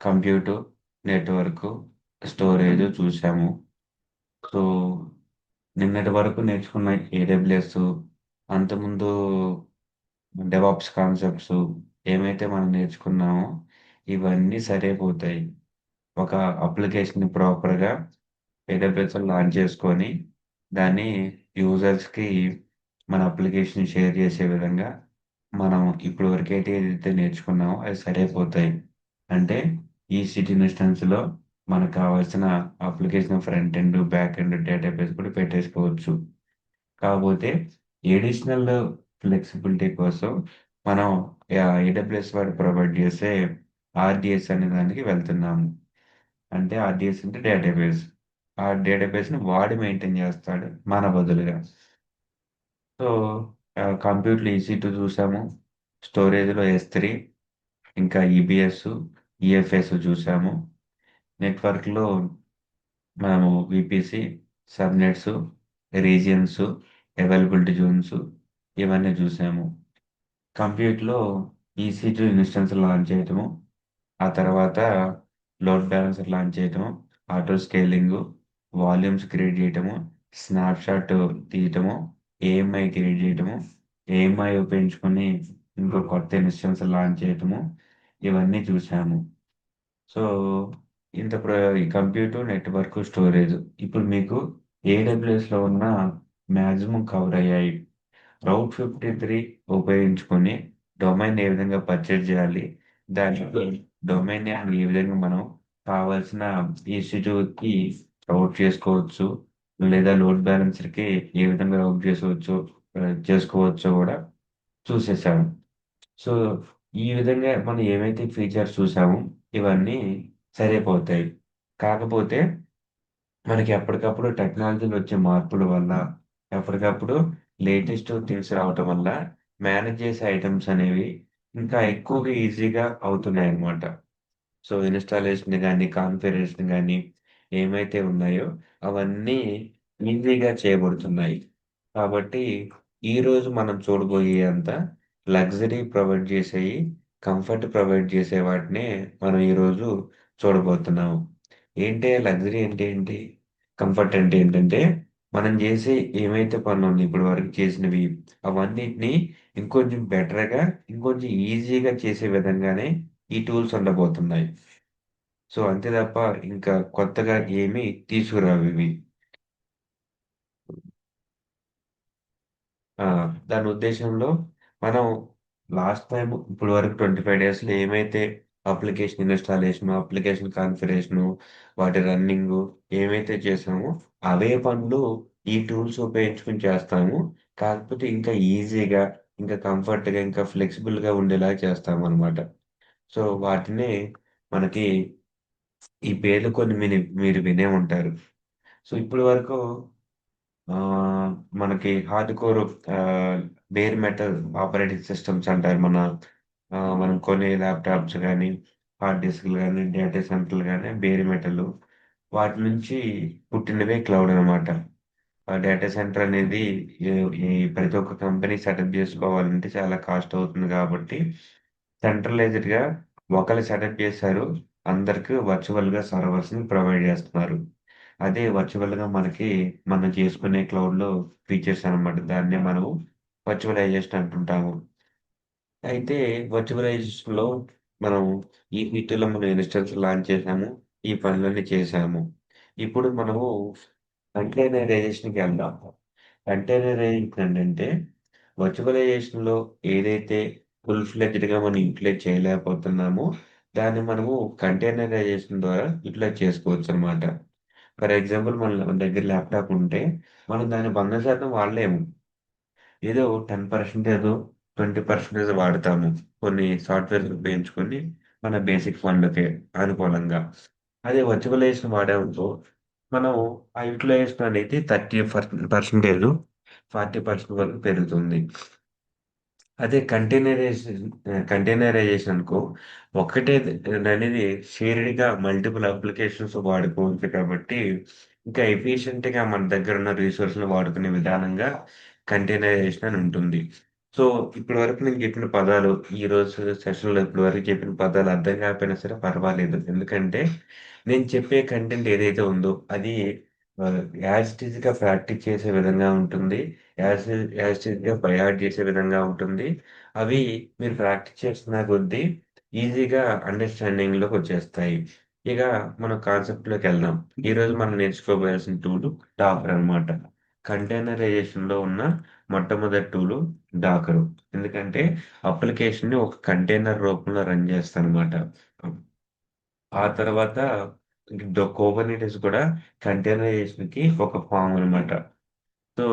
Computer, network, storage చూసాము. So నిన్నటి వరకు నేర్చుకున్న ఏడబ్ల్యూఎస్, అంతకుముందు డెవాప్స్ కాన్సెప్ట్స్ ఏమైతే మనం నేర్చుకున్నామో ఇవన్నీ సరిపోతాయి. ఒక అప్లికేషన్ ప్రాపర్గా ఏడబ్ల్యూఎస్ లాంచ్ చేసుకొని దాన్ని యూజర్స్కి మన అప్లికేషన్ షేర్ చేసే విధంగా మనం ఇప్పుడు వరకు అయితే ఏదైతే నేర్చుకున్నామో అవి సరిపోతాయి. అంటే ఈ సిటీ ఇన్స్టెన్స్లో మనకు కావాల్సిన application front end back end database కూడా పెట్టేసుకోవచ్చు. కాకపోతే ఎడిషనల్ ఫ్లెక్సిబిలిటీ కోసం మనం ఏడబ్ల్యూఎస్ వాడు ప్రొవైడ్ చేసే ఆర్డిఎస్ అనే దానికి వెళ్తున్నాము. అంటే ఆర్డిఎస్ అంటే డేటాబేస్. ఆ డేటాబేస్ని వాడి మెయింటైన్ చేస్తాడు మన బదులుగా. సో కంప్యూటర్ ఈసీ2 చూసాము. స్టోరేజ్లో S3, ఇంకా ఈబిఎస్, ఈఎఫ్ఎస్ చూసాము. నెట్వర్క్లో మనము VPC, subnets, regions, availability Jones ఇవన్నీ చూసాము. కంప్యూటర్లో ఈసీ2 ఇన్స్టెన్స్ లాంచ్ చేయటము, ఆ తర్వాత లోడ్ బ్యాలెన్సర్ లాంచ్ చేయటము, ఆటో స్కేలింగ్, వాల్యూమ్స్ క్రియేట్ చేయటము, స్నాప్షాట్ తీయటము, ఏఎంఐ క్రియేట్ చేయటము, ఏఎంఐ ఉపయోగించుకొని ఇంకో కొత్త ఇన్స్టెన్స్ లాంచ్ చేయటము ఇవన్నీ చూసాము. సో ఈ కంప్యూటర్, నెట్వర్క్, స్టోరేజ్ ఇప్పుడు మీకు ఏడబ్ల్యూఎస్లో ఉన్న మ్యాక్సిమం కవర్ అయ్యాయి. రౌట్ 53 ఉపయోగించుకొని డొమైన్ ఏ విధంగా పర్చేజ్ చేయాలి, దానికి డొమైన్ ఏ విధంగా మనం కావాల్సిన ఇన్స్టిట్యూట్కి రౌట్ చేసుకోవచ్చు, లేదా లోడ్ బ్యాలెన్సర్కి ఏ విధంగా రౌట్ చేసుకోవచ్చో కూడా చూసేసాము. సో ఈ విధంగా మనం ఏవైతే ఫీచర్స్ చూసామో ఇవన్నీ సరిపోతాయి. కాకపోతే మనకి ఎప్పటికప్పుడు టెక్నాలజీలో వచ్చే మార్పుల వల్ల, ఎప్పటికప్పుడు లేటెస్ట్ థింగ్స్ రావటం వల్ల మేనేజ్ చేసే ఐటమ్స్ అనేవి ఇంకా ఎక్కువగా ఈజీగా అవుతున్నాయి అన్నమాట. సో ఇన్స్టాలేషన్ కానీ, కాన్ఫిగరేషన్ కానీ ఏమైతే ఉన్నాయో అవన్నీ ఈజీగా చేయబడుతున్నాయి. కాబట్టి ఈరోజు మనం చూడబోయే అంత లగ్జరీ ప్రొవైడ్ చేసేయి, కంఫర్ట్ ప్రొవైడ్ చేసే వాటినే మనం ఈరోజు చూడబోతున్నాము. ఏంటి లగ్జరీ అంటే ఏంటి? కంఫర్ట్ అంటే ఏంటంటే మనం చేసే ఏమైతే పనులు ఇప్పటి వరకు చేసినవి అవన్నిటిని ఇంకొంచెం బెటర్‌గా, ఇంకొంచెం ఈజీగా చేసే విధంగానే ఈ టూల్స్ ఉండబోతున్నాయి. సో అంతే తప్ప ఇంకా కొత్తగా ఏమీ తీసుకురావివి. ఆ! దాని ఉద్దేశంలో మనం లాస్ట్ టైమ్ ఇప్పటి వరకు 25 డేస్‌లో ఏమైతే అప్లికేషన్ ఇన్‌స్టాలేషను, అప్లికేషన్ కాన్ఫిగరేషను, వాటి రన్నింగు ఏమైతే చేసామో అవే పనులు ఈ టూల్స్ ఉపయోగించుకొని చేస్తాము. కాకపోతే ఇంకా ఈజీగా, ఇంకా కంఫర్ట్‌గా, ఇంకా ఫ్లెక్సిబుల్‌గా ఉండేలాగా చేస్తామనమాట. సో వాటినే మనకి ఈ పేర్లు కొన్ని మీరు వినే ఉంటారు. సో ఇప్పటి వరకు ఆహ్, మనకి hard core bare metal operating systems అంటారు. మనం కొనే ల్యాప్‌టాప్స్ గానీ, హార్డ్ డిస్క్‌లు గానీ, డేటా సెంటర్‌లు గానీ బేర్ మెటలు. వాటి నుంచి పుట్టినవే క్లౌడ్ అనమాట. ఆ డేటా సెంటర్ అనేది ఈ ఈ ప్రతి ఒక్క కంపెనీ సెటప్ జేసుకోవాలంటే చాలా కాస్ట్ అవుతుంది గాబట్టి, సెంట్రలైజ్డ్‌గా ఒకళ్ళు సెటప్ జేశారు. అందరికి వర్చువల్‌గా సర్వర్స్‌ని ప్రొవైడ్ జేస్తున్నారు. అదే వర్చువల్‌గా మనం చేసుకునే క్లౌడ్‌లో ఫీచర్స్ అనమాట. దాన్నే మనం వర్చువలైజేషన్ అంటుంటాము. అయితే వర్చువలైజేషన్‌లో మనం ఈ వీటిలో మనం ఇన్‌స్టాన్స్ లాంచ్ చేసాము. ఈ పనులన్నీ చేసాము. ఇప్పుడు మనము కంటైనరైజేషన్‌కి వెళ్దాం. కంటైనరైజేషన్ ఏంటంటే వర్చువలైజేషన్‌లో ఏదైతే ఫుల్ ఫ్లెడ్జ్డ్‌గా మనం యుటిలైజ్ చేయలేకపోతున్నామో దాన్ని మనము కంటైనరైజేషన్ ద్వారా యుటిలైజ్ చేసుకోవచ్చనమాట. ఫర్ ఎగ్జాంపుల్ మన దగ్గర ల్యాప్‌టాప్ ఉంటే మనం దాన్ని 100% వాడలేము. ఏదో 10% 20% వాడతాము. కొన్ని సాఫ్ట్‌వేర్‌లు ఉపయోగించుకొని మన బేసిక్ పనులకే అనుకూలంగా. అదే వర్చువలైజేషన్ వాడామనుకో, మనం ఆ యుటిలైజేషన్ అనేది 30% 40% వరకు పెరుగుతుంది. అదే కంటైనరైజేషన్ అనుకో, ఒక్కటే అనేది షేర్డ్‌గా మల్టిపుల్ అప్లికేషన్స్ వాడుకోవచ్చు కాబట్టి, ఇంకా ఎఫిషియంట్‌గా మన దగ్గర ఉన్న రిసోర్స్‌ని వాడుకునే విధానంగా కంటైనరైజేషన్ అని ఉంటుంది. సో, ఇప్పటి వరకు నేను చెప్పిన పదాలు, ఈరోజు సెషన్‌లో ఇప్పటి వరకు చెప్పిన పదాలు అర్థం కాకపోయినా సరే పర్వాలేదు. ఎందుకంటే, నేను చెప్పే కంటెంట్ ఏదైతే ఉందో అది యాజ్ ఇట్ ఈజ్‌గా ప్రాక్టీస్ చేసే విధంగా ఉంటుంది. యాజ్ ఇట్ ఈజ్‌గా బై హార్ట్ చేసే విధంగా ఉంటుంది. అవి మీరు ప్రాక్టీస్ చేస్తున్న కొద్దీ ఈజీగా అండర్‌స్టాండింగ్‌లోకొచ్చేస్తాయి. ఇక మనం కాన్సెప్ట్‌లోకెళ్దాం. ఈరోజు మనం నేర్చుకోబోయాల్సిన టూల్ డాకర్ అనమాట. కంటైనరైజేషన్‌లో ఉన్న మొట్టమొదటి టూలు డాకరు. ఎందుకంటే అప్లికేషన్‌ని ఒక కంటైనర్ రూపంలో రన్ చేస్తానమాట. ఆ తర్వాత కుబర్నెటిస్ కూడా కంటైనరైజేషన్‌కి ఒక ఫార్మ్ అనమాట. సో,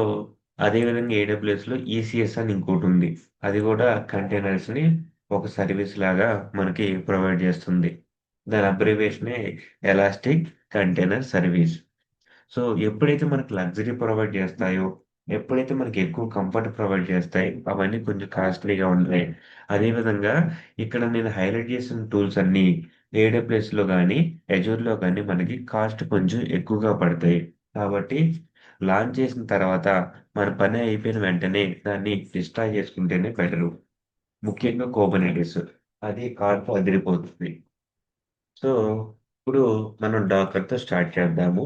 అదే విధంగా ఏడబ్ల్యూఎస్‌లో ఈసీఎస్ అని ఇంకోటుంది. అది కూడా కంటైనర్స్‌ని ఒక సర్వీస్ లాగా మనకి ప్రొవైడ్ చేస్తుంది. దాని అబ్రివియేషనే ఎలాస్టిక్ కంటైనర్ సర్వీస్. సో, ఎప్పుడైతే మనకు లగ్జరీ ప్రొవైడ్ చేస్తాయో, ఎప్పుడైతే మనకి ఎక్కువ కంఫర్ట్ ప్రొవైడ్ చేస్తాయి, అవన్నీ కొంచెం కాస్ట్‌లీగా ఉంటాయి. అదే విధంగా ఇక్కడ నేను హైలైట్ చేసిన టూల్స్ అన్నీ ఏడబ్ల్యూఎస్‌లో గాని, అజూర్‌లో గాని మనకి కాస్ట్ కొంచెం ఎక్కువగా పడతాయి. కాబట్టి లాంచ్ చేసిన తర్వాత మన పని అయిపోయిన వెంటనే దాన్ని ఇన్‌స్టాల్ చేసుకుంటేనే బెటరు. ముఖ్యంగా కుబర్నెటిస్. అది కాస్ట్ అదిరిపోతుంది. సో, ఇప్పుడు మనం డాకర్‌తో స్టార్ట్ చేద్దాము.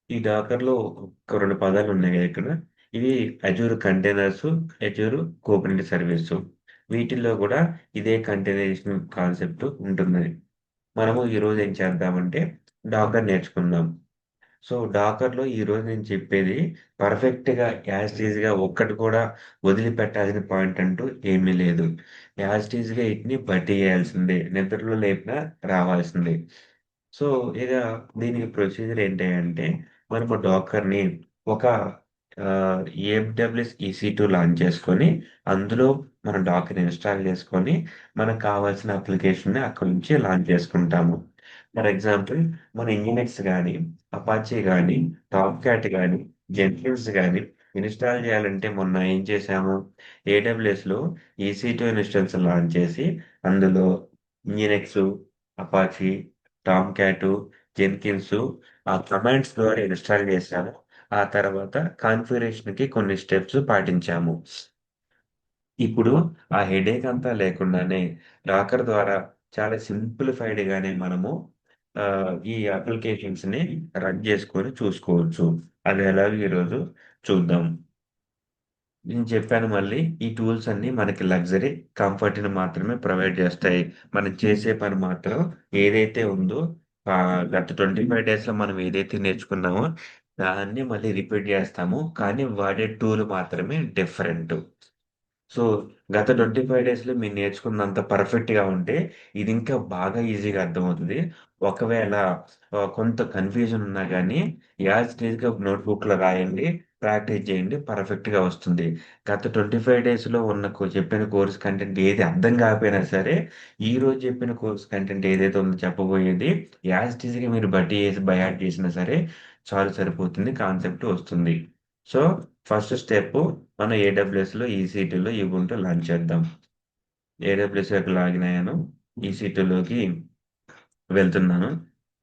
ఈ డాకర్‌లో ఒక 2 పదాలున్నాయి గదా! ఇక్కడ. ఇవి Azure containers, Azure Kubernetes service. వీటిల్లో గూడా ఇదే కంటైనరైజేషన్ కాన్సెప్ట్ ఉంటున్నది. మనము ఈరోజు ఏం చేద్దామంటే డాకర్ నేర్చుకుందాం. సో, డాకర్‌లో ఈరోజు నేను చెప్పేది పర్ఫెక్ట్‌గా యాజ్ ఇట్ ఈజ్‌గా ఒక్కటి కూడా వదిలిపెట్టాల్సిన పాయింట్ అంటూ ఏమీ లేదు. యాజ్ ఇట్ ఈజ్‌గా వీటిని బట్టియ్యాల్సిందే. నిద్రలో లేపినా రావాల్సిందే. సో, ఇక దీనికి ప్రొసీజర్ ఏంటి అంటే, మనము డాకర్‌ని ఒక ఏడబ్ల్యూఎస్ EC2 లాంచ్ చేసుకొని, అందులో మన డాకర్ ఇన్‌స్టాల్ చేసుకొని, మనకు కావాల్సిన అప్లికేషన్‌ని అక్కడి నుంచి లాంచ్ చేసుకుంటాము. ఫర్ ఎగ్జాంపుల్ మన ఇంజినెక్స్ గాని, అపాచీ గాని, టామ్‌క్యాట్ గాని, జెన్కిన్స్ గాని ఇన్‌స్టాల్ చేయాలంటే మొన్న ఏం చేశాము, ఏడబ్ల్యూఎస్‌లో EC2 ఇన్‌స్టెన్స్ లాంచ్ చేసి, అందులో ఇంజినెక్సు, అపాచీ, టామ్‌క్యాటు, జెన్కిన్సు ఆ కమాండ్స్ ద్వారా ఇన్‌స్టాల్ చేశాము. ఆ తర్వాత కాన్ఫిగరేషన్‌కి కొన్ని స్టెప్స్ పాటించాము. ఇప్పుడు ఆ హెడేక్ అంతా లేకుండానే డాకర్ ద్వారా చాలా సింప్లిఫైడ్‌గానే మనము ఈ అప్లికేషన్స్‌ని రన్ చేసుకొని చూసుకోవచ్చు. అది ఎలాగో ఈరోజు చూద్దాం. నేను చెప్పాను మళ్ళీ ఈ టూల్స్ అన్నీ మనకి లగ్జరీ, కంఫర్ట్‌ని మాత్రమే ప్రొవైడ్ చేస్తాయి. మనం చేసే పని మాత్రం ఏదైతే ఉందో గత 25 డేస్‌లో మనం ఏదైతే నేర్చుకున్నామో దాన్ని మళ్ళీ రిపీట్ చేస్తాము. కానీ వాడే టూల్ మాత్రమే డిఫరెంటు. సో, గత 25 డేస్‌లో మీరు నేర్చుకున్నంత పర్ఫెక్ట్‌గా ఉంటే, ఇది ఇంకా బాగా ఈజీగా అర్థమవుతది. ఒకవేళ కొంత కన్‌ఫ్యూజన్ ఉన్నా గానీ, యాజ్ ఇట్ ఈజ్‌గా నోట్‌బుక్‌లో రాయండి. ప్రాక్టీస్ చేయండి. పర్ఫెక్ట్‌గా వస్తుంది. గత 25 డేస్‌లో ఉన్న చెప్పిన కోర్స్ కంటెంట్ ఏది అర్థం కాకపోయినా సరే, ఈరోజు చెప్పిన కోర్స్ కంటెంట్ ఏదైతే ఉందో చెప్పబోయేది, యాజ్ ఇట్ ఈజ్‌గా మీరు బట్టి చేసి బై హార్ట్ చేసినా సరే, చాలు సరిపోతుంది. కాన్సెప్ట్ వస్తుంది. సో, ఫస్ట్ స్టెప్పు మనం ఏడబ్ల్యూఎస్‌లో, ఈసీ2లో ఉబుంటూ లాంచ్ చేద్దాం. ఏడబ్ల్యూఎస్‌లోకి లాగిన్ అయ్యాను. ఈసీ2లోకి వెళ్తున్నాను.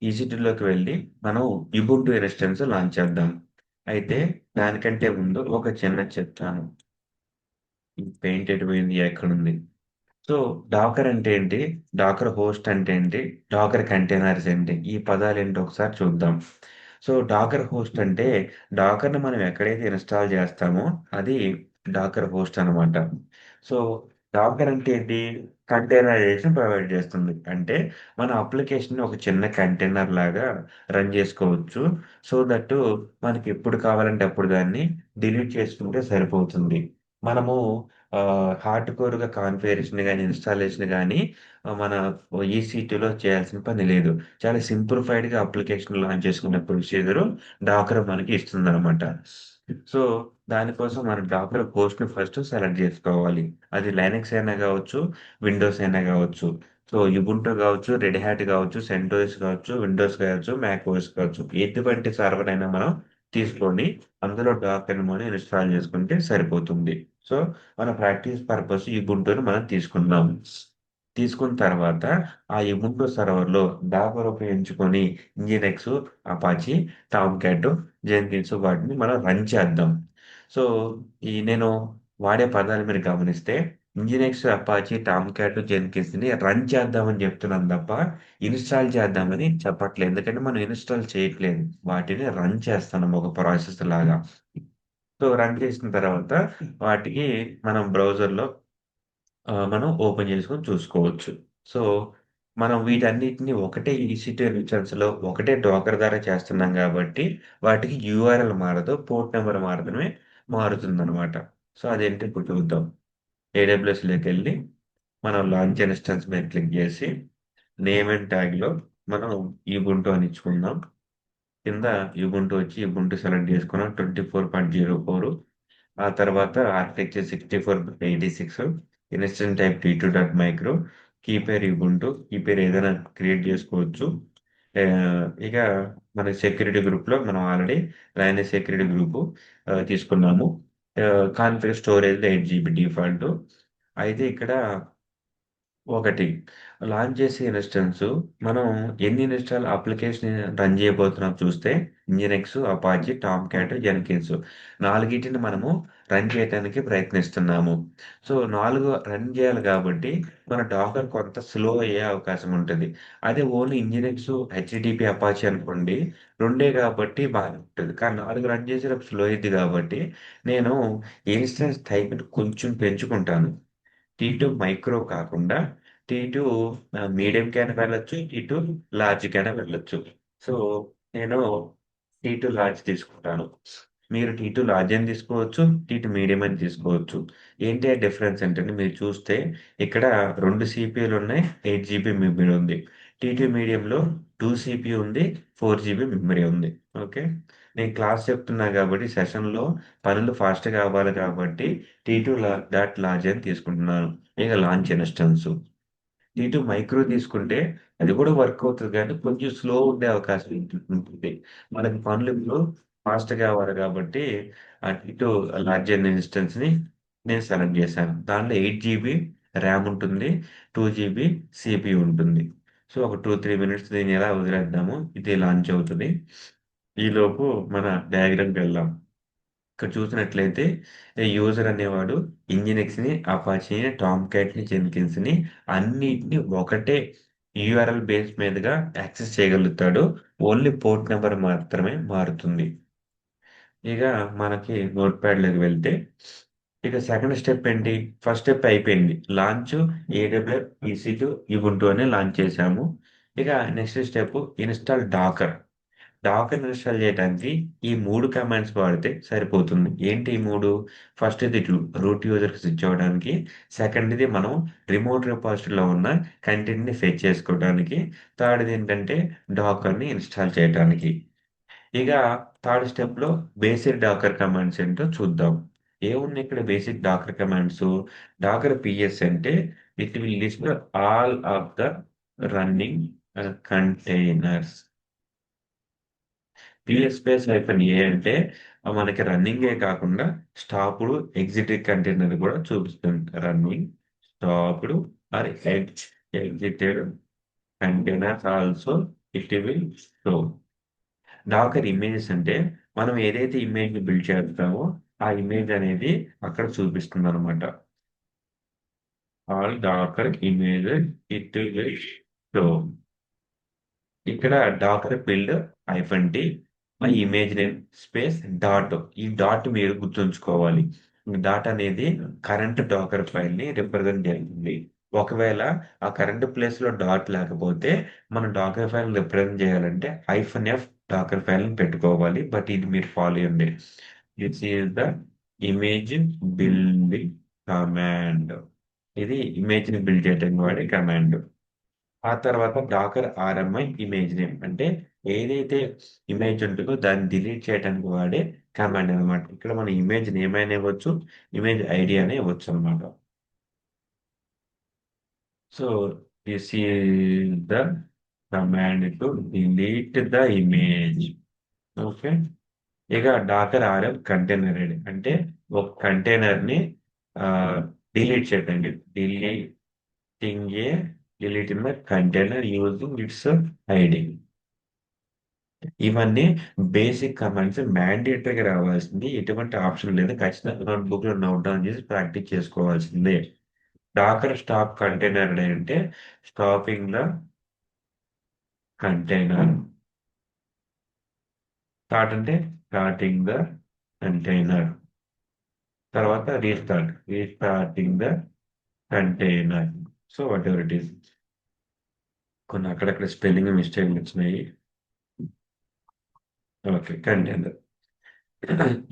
ఈసీ2లోకి వెళ్ళి మనం ఉబుంటూ ఇన్‌స్టెన్స్ లాంచ్ చేద్దాం. అయితే దానికంటే ముందు ఒక చిన్నది చెప్తాను. ఈ పెయింట్ ఎటు పోయింది? ఎక్కడుంది? సో, డాకర్ అంటే ఏంటి? డాకర్ హోస్ట్ అంటే ఏంటి? డాకర్ కంటైనర్స్ ఏంటి? ఈ పదాలేంటో ఒకసారి చూద్దాం. సో, డాకర్ హోస్ట్ అంటే డాకర్‌ని మనం ఎక్కడైతే ఇన్‌స్టాల్ చేస్తామో అది డాకర్ హోస్ట్ అనమాట. సో, డాకర్ అంటే ఏంటి? కంటైనరైజేషన్ ప్రొవైడ్ చేస్తుంది. అంటే మన అప్లికేషన్‌ని ఒక చిన్న కంటైనర్ లాగా రన్ చేసుకోవచ్చు. సో దట్ మనకెప్పుడు కావాలంటే అప్పుడు దాన్ని డిలీట్ చేసుకుంటే సరిపోతుంది. మనము హార్డ్ కోర్‌గా కాన్ఫిగరేషన్ గాని, ఇన్‌స్టాలేషన్ గాని మన ఈసీ2లో చేయాల్సిన పని లేదు. చాలా సింప్లిఫైడ్‌గా అప్లికేషన్ లాంచ్ చేసుకునే ప్రొసీజరు డాకర్ మనకి ఇస్తుందనమాట. సో, దానికోసం మనం డాకర్ హోస్ట్‌ని ఫస్ట్ సెలెక్ట్ జేసుకోవాలి. అది లైనక్స్ అయినా గావచ్చు, విండోస్ అయినా గావచ్చు. సో, ఉబుంటూ గావచ్చు, రెడ్ హ్యాట్ గావచ్చు, సెంటోస్ గావచ్చు, విండోస్ గావచ్చు, మ్యాక్ ఓఎస్ కావచ్చు. ఎటువంటి సర్వర్ అయినా మనం తీసుకొని అందులో డాకర్‌ని మనం ఇన్‌స్టాల్ చేసుకుంటే సరిపోతుంది. సో, మన ప్రాక్టీస్ పర్పస్ ఉబుంటూని మనం తీసుకుందాం. తీసుకున్న తర్వాత ఆ ఉబుంటూ సర్వర్‌లో డాకర్ ఉపయోగించుకొని ఇంజినెక్స్, అపాచీ, టామ్‌క్యాట్, జెన్కిన్స్ వాటిని మనం రన్ చేద్దాం. సో, నేను వాడే పదాలు మీరు గమనిస్తే ఇంజినెక్స్, అపాచీ, టామ్ క్యాట్, జెన్కిన్స్ ని రన్ చేద్దామని చెప్తున్నాను తప్ప ఇన్‌స్టాల్ చేద్దామని చెప్పట్లేదు. ఎందుకంటే మనం ఇన్‌స్టాల్ చేయట్లేదు. వాటిని రన్ చేస్తున్నాం ఒక ప్రాసెస్ లాగా. సో, రన్ చేసిన తర్వాత వాటికి మనం బ్రౌజర్‌లో మనం ఓపెన్ చేసుకొని చూసుకోవచ్చు. సో, మనం వీటన్నిటిని ఒకటే ఈసీ2 ఇన్స్టెన్స్‌లో ఒకటే డోకర్ ద్వారా చేస్తున్నాం కాబట్టి వాటికి యూఆర్ఎల్ మారదు. పోర్ట్ నంబర్ మాత్రమే మారుతుందనమాట. సో, అదేంటో ఇప్పుడు చూద్దాం. ఏడబ్ల్యూఎస్‌లోకెళ్ళి మనం లాంచ్ ఇన్‌స్టాన్స్ మీద క్లిక్ చేసి నేమ్ అండ్ ట్యాగ్‌లో మనం ఇబుంటు అని ఇచ్చుకుందాం. కింద ఇబుంటు వచ్చి ఇబుంటు సెలెక్ట్ చేసుకున్నాం. 24.04 ఆ తర్వాత architecture 64/86 instance type T two dot micro కీ పేరు ఇబుంటు కీ పేరు ఏదైనా క్రియేట్ చేసుకోవచ్చు. ఇక మన సెక్యూరిటీ గ్రూప్లో మనం ఆల్రెడీ లైన్ సెక్యూరిటీ గ్రూప్ తీసుకున్నాము. Configure storage 8 GB default. అయితే ఇక్కడ ఒకటి లాంచ్ చేసే ఇన్స్టెన్స్ మనం ఎన్ని ఇన్స్టాల్ అప్లికేషన్ రన్ చేయబోతున్నాం చూస్తే ఇంజినెక్స్, అపాచీ, టామ్ క్యాట్, జెన్కిన్స్ నాలుగిటిని మనము రన్ చేయడానికి ప్రయత్నిస్తున్నాము. సో 4 రన్ చేయాలి కాబట్టి మన డాకర్ కొంత స్లో అయ్యే అవకాశం ఉంటుంది. అదే ఓన్లీ ఇంజినెక్స్, హెచ్‌టిటిపి, అపాచీ అనుకోండి రెండే కాబట్టి బాగానే ఉంటుంది. కానీ 4 రన్ చేసేటప్పుడు స్లో అయ్యిద్ది కాబట్టి నేను ఇన్స్టెన్స్ టైప్‌ని కొంచెం పెంచుకుంటాను. టీ2 మైక్రో కాకుండా టీ2 మీడియంకైనా వెళ్ళొచ్చు. టీ2 లార్జ్‌కైనా వెళ్ళొచ్చు. సో, నేను టీ2 లార్జ్ తీసుకుంటాను. మీరు టీ2 లార్జ్ అని తీసుకోవచ్చు. టీ2 మీడియం అని తీసుకోవచ్చు. ఏంటి ఆ డిఫరెన్స్ అంటే మీరు చూస్తే ఇక్కడ 2 సీపీయూలున్నాయి. 8 జీబీ మెమరీ ఉంది. టీ2 మీడియంలో 2 సీపీయూ ఉంది. 4 జీబీ మెమరీ ఉంది. ఓకే. నేను క్లాస్ చెప్తున్నా కాబట్టి సెషన్‌లో పనులు ఫాస్ట్‌గా అవ్వాలి కాబట్టి టీ2 డాట్ లార్జ్ అని తీసుకుంటున్నాను. ఇక లాంచ్ ఇన్‌స్టాన్స్. టీ2 మైక్రో తీసుకుంటే అది కూడా వర్క్ అవుతది కానీ కొంచెం స్లో ఉండే అవకాశం ఉంటుంది. మనకి పనులు ఇప్పుడు ఫాస్ట్‌గా అవ్వాలి కాబట్టి ఆ టీ2 లార్జ్ అయిన ఇన్‌స్టాన్స్‌ని నేను సెలెక్ట్ చేశాను. దాంట్లో 8 జీబీ ర్యామ్ ఉంటుంది. 2 జీబీ సీపీయూ ఉంటుంది. సో, ఒక 2, 3 మినిట్స్ దీన్ని ఇలా వదిలేద్దాము. ఇది లాంచ్ అవుతది. ఈలోపు మన డయాగ్రామ్‌కెళ్దాం. ఇక్కడ చూసినట్లయితే యూజర్ అనేవాడు ఇంజినెక్స్‌ని, అపాచీని, టామ్ క్యాట్‌ని, జెన్కిన్స్‌ని అన్నిటిని ఒకటే యూఆర్ఎల్ బేస్ మీదుగా యాక్సెస్ చేయగలుగుతాడు. ఓన్లీ పోర్ట్ నంబర్ మాత్రమే మారుతుంది. ఇక మనకి నోట్‌ప్యాడ్‌లోకి వెళ్తే, ఇక సెకండ్ స్టెప్ ఏంటి? ఫస్ట్ స్టెప్ అయిపోయింది. లాంచ్ ఏడబ్ల్యూఎస్ ఈసీ2 ఉబుంటు అని లాంచ్ చేశాము. ఇక next step install Docker. Docker install చేయడానికి ఈ 3 కమాండ్స్ వాడితే సరిపోతుంది. ఏంటి ఈ 3? ఫస్ట్‌ది రూట్ యూజర్‌కి స్విచ్ అవ్వడానికి. సెకండ్‌ది మనం రిమోట్ రిపాజిటరీలో ఉన్న కంటెంట్‌ని ఫెచ్ చేసుకోవడానికి. థర్డ్‌ది ఏంటంటే డాకర్‌ని ఇన్‌స్టాల్ చేయటానికి. ఇక థర్డ్ స్టెప్‌లో బేసిక్ డాకర్ కమాండ్స్ ఏంటో చూద్దాం. ఏమున్నాయి ఇక్కడ basic Docker commands? Docker PS అంటే it will list all of the running containers. PS space hyphen A అంటే మనకి రన్నింగే కాకుండా స్టాప్డ్, ఎగ్జిటెడ్ కంటైనర్ కూడా చూపిస్తుంది. Running, stopped or exited containers also it will show. Docker images అంటే మనం ఏదైతే ఇమేజ్‌ని బిల్డ్ చేస్తామో ఆ ఇమేజ్ అనేది అక్కడ చూపిస్తుందనమాట. All Docker images it will show. ఇక్కడ Docker build -t my image name space dot. ఈ డాట్ మీరు గుర్తుంచుకోవాలి. డాట్ అనేది కరెంట్ డాకర్ ఫైల్‌ని రిప్రజెంట్ చేస్తుంది. ఒకవేళ ఆ కరెంట్ ప్లేస్‌లో డాట్ లేకపోతే మనం డాకర్ ఫైల్ రిప్రజెంట్ చేయాలంటే -f డాకర్ ఫైల్‌ని పెట్టుకోవాలి. బట్ ఇది మీరు ఫాలో అయ్యండి. This is the image building command. ఇది ఇమేజ్‌ని బిల్డ్ చేయడానికి వాడే కమాండ్. ఆ తర్వాత డాకర్ ఆర్ఎంఐ ఇమేజ్ నేమ్ అంటే ఏదైతే ఇమేజ్ ఉంటుందో దాన్ని డిలీట్ చేయడానికి వాడే కమాండ్ అనమాట. ఇక్కడ మనం ఇమేజ్ నేమ్ అయినా ఇవ్వచ్చు. ఇమేజ్ ఐడీ అయినా ఇవ్వచ్చు అనమాట. So this is the command to delete the image. Okay. ఇక డాకర్ ఆర్ఎం కంటైనర్ ఐడి అంటే ఒక కంటైనర్ ని డిలీట్ చేయడానికి. Deleting A deleting the container using it's ID. ఇవన్నీ బేసిక్ కమాండ్స్ మ్యాండేటరీగా రావాల్సింది. ఎటువంటి ఆప్షన్ లేదు. ఖచ్చితంగా నోట్‌బుక్‌లో నోట్ డౌన్ చేసి ప్రాక్టీస్ చేసుకోవాల్సిందే. డాకర్ స్టాప్ కంటైనర్ అంటే స్టాపింగ్ ద కంటైనర్. స్టార్ట్ అంటే స్టార్టింగ్ ద కంటైనర్. తర్వాత restarting the container. So what ever it is. కొన్ని అక్కడక్కడ స్పెల్లింగ్ మిస్టేక్‌లు వచ్చినాయి. ఓకే. కంటైనర్.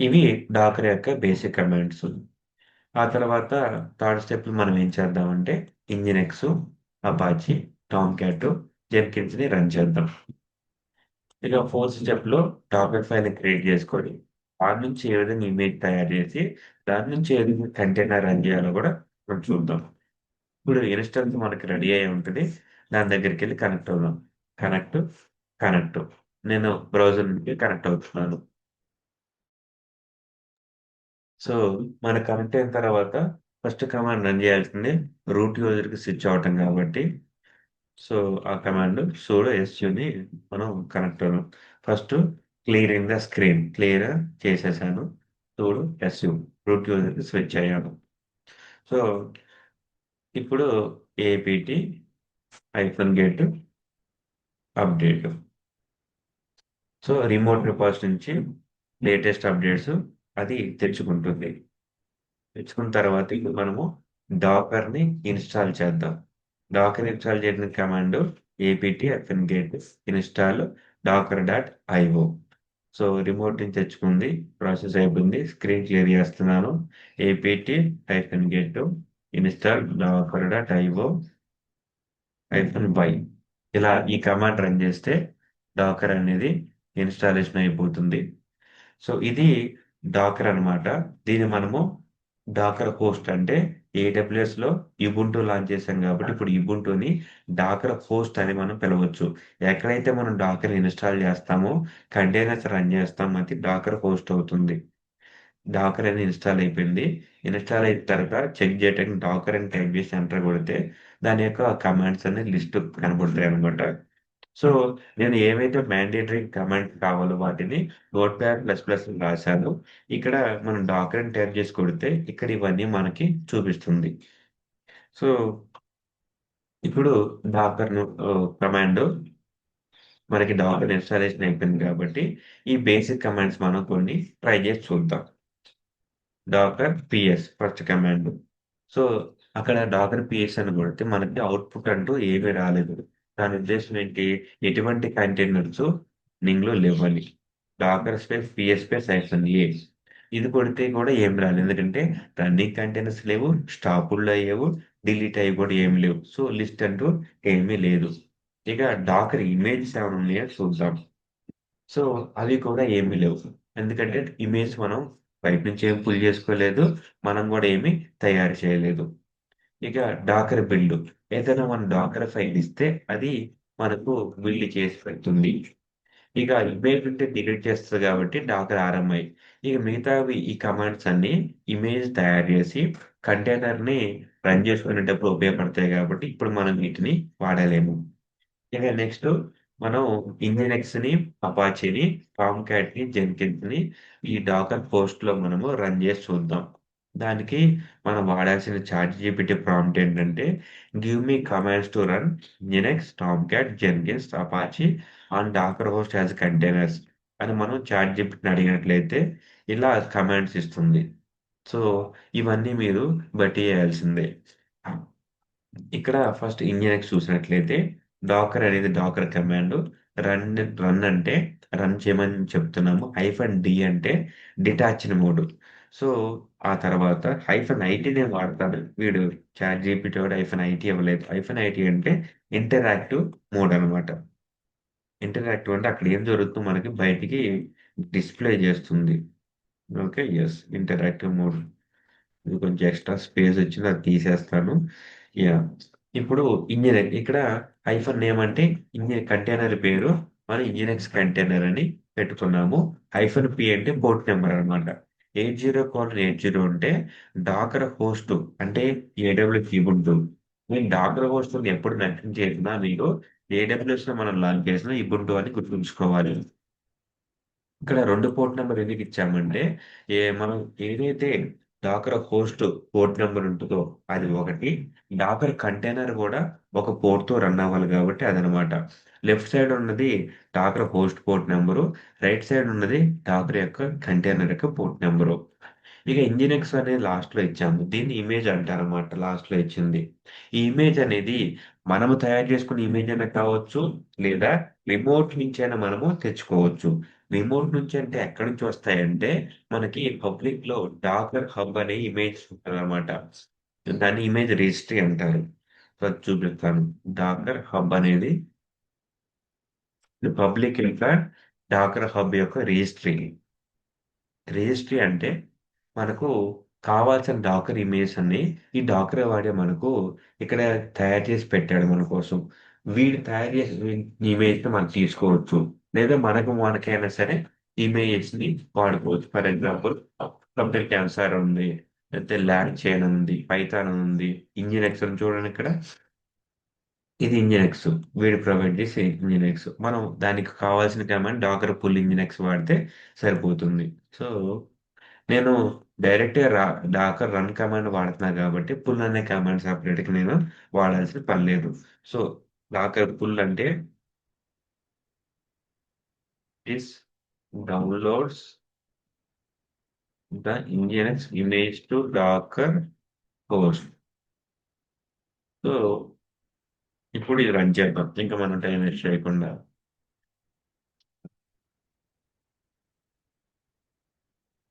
ఇవి డాకర్ యొక్క బేసిక్ కమాండ్స్. ఆ తర్వాత థర్డ్ స్టెప్‌లో మనం ఏం చేద్దామంటే ఇంజినెక్స్, అపాచీ, టామ్‌క్యాట్, జెన్కిన్స్‌ని రన్ చేద్దాం. ఇక ఫోర్త్ స్టెప్‌లో డాక్యుమెంట్ ఫైల్‌ని క్రియేట్ చేసుకొని, దాని నుంచి ఏ విధంగా ఇమేజ్ తయారు చేసి, దాని నుంచి ఏ విధంగా కంటైనర్ రన్ చేయాలో కూడా మనం చూద్దాం. ఇప్పుడు ఇన్‌స్టాన్స్ మనకి రెడీ అయ్యి ఉంటది. దాని దగ్గరికెళ్ళి కనెక్ట్ అవుదాం. Connect, connect. నేను బ్రౌజర్ నుండి కనెక్ట్ అవుతున్నాను. సో, మన కనెక్ట్ అయిన తర్వాత ఫస్ట్ కమాండ్ రన్ చేయాల్సింది రూట్ యూజర్‌కి స్విచ్ అవ్వటం కాబట్టి, సో, ఆ కమాండ్ సుడో ఎస్‌యుని మనం కనెక్ట్ అవుదాం. First clearing the screen clear చేసేసాను. సుడో ఎస్‌యు రూట్ యూజర్‌కి స్విచ్ అయ్యాను. సో, ఇప్పుడు APT -get update. So, remote repository నుంచి లేటెస్ట్ అప్డేట్స్ అది తెచ్చుకుంటుంది. తెచ్చుకున్న తర్వాత ఇప్పుడు మనము డాకర్‌ని ఇన్‌స్టాల్ చేద్దాం. డాకర్ ఇన్‌స్టాల్ చేసిన command APT -get install Docker dot IO. So, remote నుంచి తెచ్చుకుంది. ప్రాసెస్ అయిపోయింది. స్క్రీన్ క్లియర్ చేస్తున్నాను. APT -get install Docker dot IO -y. ఇలా ఈ కమాండ్ రన్ చేస్తే డాకర్ అనేది ఇన్‌స్టాలేషన్ అయిపోతుంది. సో, ఇది డాకర్ అన్నమాట. దీన్ని మనము డాకర్ హోస్ట్ అంటే ఏడబ్ల్యూఎస్‌లో ఇబుంటు లాంచ్ చేసాం కాబట్టి ఇప్పుడు ఇబుంటుని డాకర్ హోస్ట్ అని మనం పిలవచ్చు. ఎక్కడైతే మనం డాకర్ ఇన్‌స్టాల్ చేస్తామో, కంటైనర్స్ రన్ చేస్తామో అది డాకర్ హోస్ట్ అవుతుంది. డాకర్ అనేది ఇన్‌స్టాల్ అయిపోయింది. ఇన్‌స్టాల్ అయిన తర్వాత చెక్ చేయటానికి డాకర్ అని టైప్ చేసి ఎంటర్ కొడితే దాని యొక్క కమాండ్స్ అన్ని లిస్ట్ కనబడతాయన్నమాట. సో, నేను ఏవైతే మ్యాండేటరీ కమాండ్స్ కావాలో వాటిని నోట్‌ప్యాడ్ ప్లస్ ప్లస్‌లో రాశాను. ఇక్కడ మనం డాకర్ అని టైప్ చేసి కొడితే ఇక్కడ ఇవన్నీ మనకి చూపిస్తుంది. సో, ఇప్పుడు డాకర్‌ను కమాండ్ మనకి డాకర్ ఇన్‌స్టాలేషన్ అయిపోయింది కాబట్టి, ఈ బేసిక్ కమాండ్స్ మనం కొన్ని ట్రై చేసి చూద్దాం. Docker PS first command. So, అక్కడ డాకర్ పీఎస్ అని కొడితే మనకి అవుట్‌పుట్ అంటూ ఏమీ రాలేదు. దాని ఉద్దేశ్యం ఏంటి? ఎటువంటి కంటైనర్స్ రన్నింగ్‌లో లేవని. డాకర్ స్పేస్ పీఎస్ స్పేస్ -ఏ ఇది కొడితే కూడా ఏం రాలేదు. ఎందుకంటే రన్నింగ్ కంటైనర్స్ లేవు, స్టాపుల్లో లేవు, డిలీట్ అయ్యి కూడా ఏమి లేవు. సో, లిస్ట్ అంటూ ఏమీ లేదు. ఇక డాకర్ ఇమేజెస్ ఏమైనా ఉన్నాయా చూద్దాం. సో, అవి కూడా ఏమీ లేవు. ఎందుకంటే ఇమేజ్ మనం బయట నుంచి ఏమి పుల్ చేసుకోలేదు. మనం గూడా ఏమి తయారు చేయలేదు. ఇక డాకర్ బిల్డ్. ఏదైనా మనం డాకర్ ఫైల్ ఇస్తే అది మనకు బిల్డ్ చేసి పెడుతుంది. ఇక ఇమేజ్ ఉంటే డిలీట్ చేస్తది కాబట్టి డాకర్ ఆర్ఎంఐ. ఇక మిగతావి ఈ కమాండ్స్ అన్నీ ఇమేజ్ తయారు చేసి కంటైనర్‌ని రన్ చేసుకునేటప్పుడు ఉపయోగపడతాయి కాబట్టి ఇప్పుడు మనం వీటిని వాడలేము. ఇక నెక్స్ట్ మనం ఇంజినెక్స్‌ని, అపాచీని, టామ్‌క్యాట్‌ని, జెన్కిన్స్‌ని ఈ డాకర్ పోస్ట్‌లో మనము రన్ చేసి చూద్దాం. దానికి మనం వాడాల్సిన చాట్‌జీపీటీ ప్రాంప్ట్ ఏంటంటే, give me commands to run Linux, Tomcat, Jenkins, Apache on Docker host as containers అని మనం చాట్‌జీపీటీని అడిగినట్లయితే ఇలా కమాండ్స్ ఇస్తుంది. సో, ఇవన్నీ మీరు బట్టి చేయాల్సిందే. ఇక్కడ ఫస్ట్ ఇంజినెక్స్ చూసినట్లయితే డాకర్ అనేది డాకర్ కమాండ్. రన్ రన్ అంటే రన్ చేయమని చెప్తున్నాము. -డి అంటే డిటాచ్డ్ మోడ్. సో, ఆ తర్వాత -ఐటీ నేను వాడతాను. వీడు చాట్‌జీపీటీ వాడు -ఐటీ ఇవ్వలేదు. -ఐటీ అంటే ఇంటరాక్టివ్ మోడ్ అన్నమాట. ఇంటరాక్టివ్ అంటే అక్కడ ఏం జరుగుతుందో మనకి బయటికి డిస్‌ప్లే చేస్తుంది. ఓకే. యెస్. Interactive mode. ఇది కొంచెం ఎక్స్‌ట్రా స్పేస్ వచ్చింది. అది తీసేస్తాను. యాహ్! ఇప్పుడు ఇక్కడ నేమ్ అంటే కంటైనర్ పేరు. మనం ఇంజినెక్స్ కంటైనర్ అని పెట్టుకున్నాము. -పి అంటే పోర్ట్ నంబర్ అన్నమాట. 80:80 అంటే డాకర్ హోస్ట్ అంటే ఏడబ్ల్యూఎస్ ఉబుంటు. మీరు డాకర్ హోస్ట్‌ని ఎప్పుడు మెన్షన్ చేసినా మీరు AWS లో మనం లాంచ్ చేసిన ఇబుంటు అని గుర్తుంచుకోవాలి. ఇక్కడ 2 పోర్ట్ నెంబర్ ఎందుకు ఇచ్చామంటే, మనం ఏదైతే డాకర్ హోస్ట్ పోర్ట్ నెంబర్ ఉంటుందో అది ఒకటి, డాకర్ కంటైనర్ కూడా ఒక పోర్ట్‌తో రన్ అవ్వాలి కాబట్టి అదనమాట. లెఫ్ట్ సైడ్ ఉన్నది Docker host port number. Right side ఉన్నది డాకర్ యొక్క కంటైనర్ యొక్క పోర్ట్ నంబరు. ఇక ఇంజినెక్స్ అనేది లాస్ట్‌లో ఇచ్చాము. దీన్ని ఇమేజ్ అంటారన్నమాట లాస్ట్‌లో ఇచ్చింది. ఈ ఇమేజ్ అనేది మనము తయారు చేసుకున్న ఇమేజ్ అయినా కావచ్చు, లేదా రిమోట్ నుంచైనా మనము తెచ్చుకోవచ్చు. రిమోట్ నుంచి అంటే ఎక్కడి నుంచి వస్తాయంటే, మనకి పబ్లిక్‌లో డాకర్ హబ్ అనే ఇమేజ్ ఉంటదనమాట. దాన్ని ఇమేజ్ రిజిస్ట్రీ అంటారు. సో, అది చూపిస్తాను. డాకర్ హబ్ అనేది పబ్లిక్ యొక్క డాకర్ హబ్ యొక్క రిజిస్ట్రీ. రిజిస్ట్రీ అంటే మనకు కావాల్సిన డాకర్ ఇమేజ్ అన్ని ఈ డాకర్ వాడే మనకు ఇక్కడ తయారు చేసి పెట్టాడు మన కోసం. వీడు తయారు చేసిన ఇమేజ్ మనం తీసుకోవచ్చు. లేదా మనకైనా సరే ఇమేజెస్ ని వాడుకోవచ్చు. ఫర్ ఎగ్జాంపుల్ కంప్యూటర్ క్యాన్సర్ ఉంది. లేకపోతే ల్యాడ్ చైన్ ఉంది. పైథాన్ ఉంది. ఇంజిన్ ఎక్స్ చూడండి ఇక్కడ. ఇది ఇంజినెక్స్. వీడు ప్రొవైడ్ చేసే ఇంజినెక్స్. మనం దానికి కావాల్సిన కమాండ్ డాకర్ పుల్ ఇంజినెక్స్ వాడితే సరిపోతుంది. సో, నేను డైరెక్ట్‌గా డాకర్ రన్ కమాండ్ వాడుతున్నా కాబట్టి పుల్ అనే కమాండ్ సెపరేట్‌గా నేను వాడాల్సిన పని లేదు. సో, డాకర్ పుల్ అంటే this downloads the nginx image to Docker host. So, ఇప్పుడు ఇది రన్ చేద్దాం. ఇంకా మనం టైం వేస్ట్ చేయకుండా.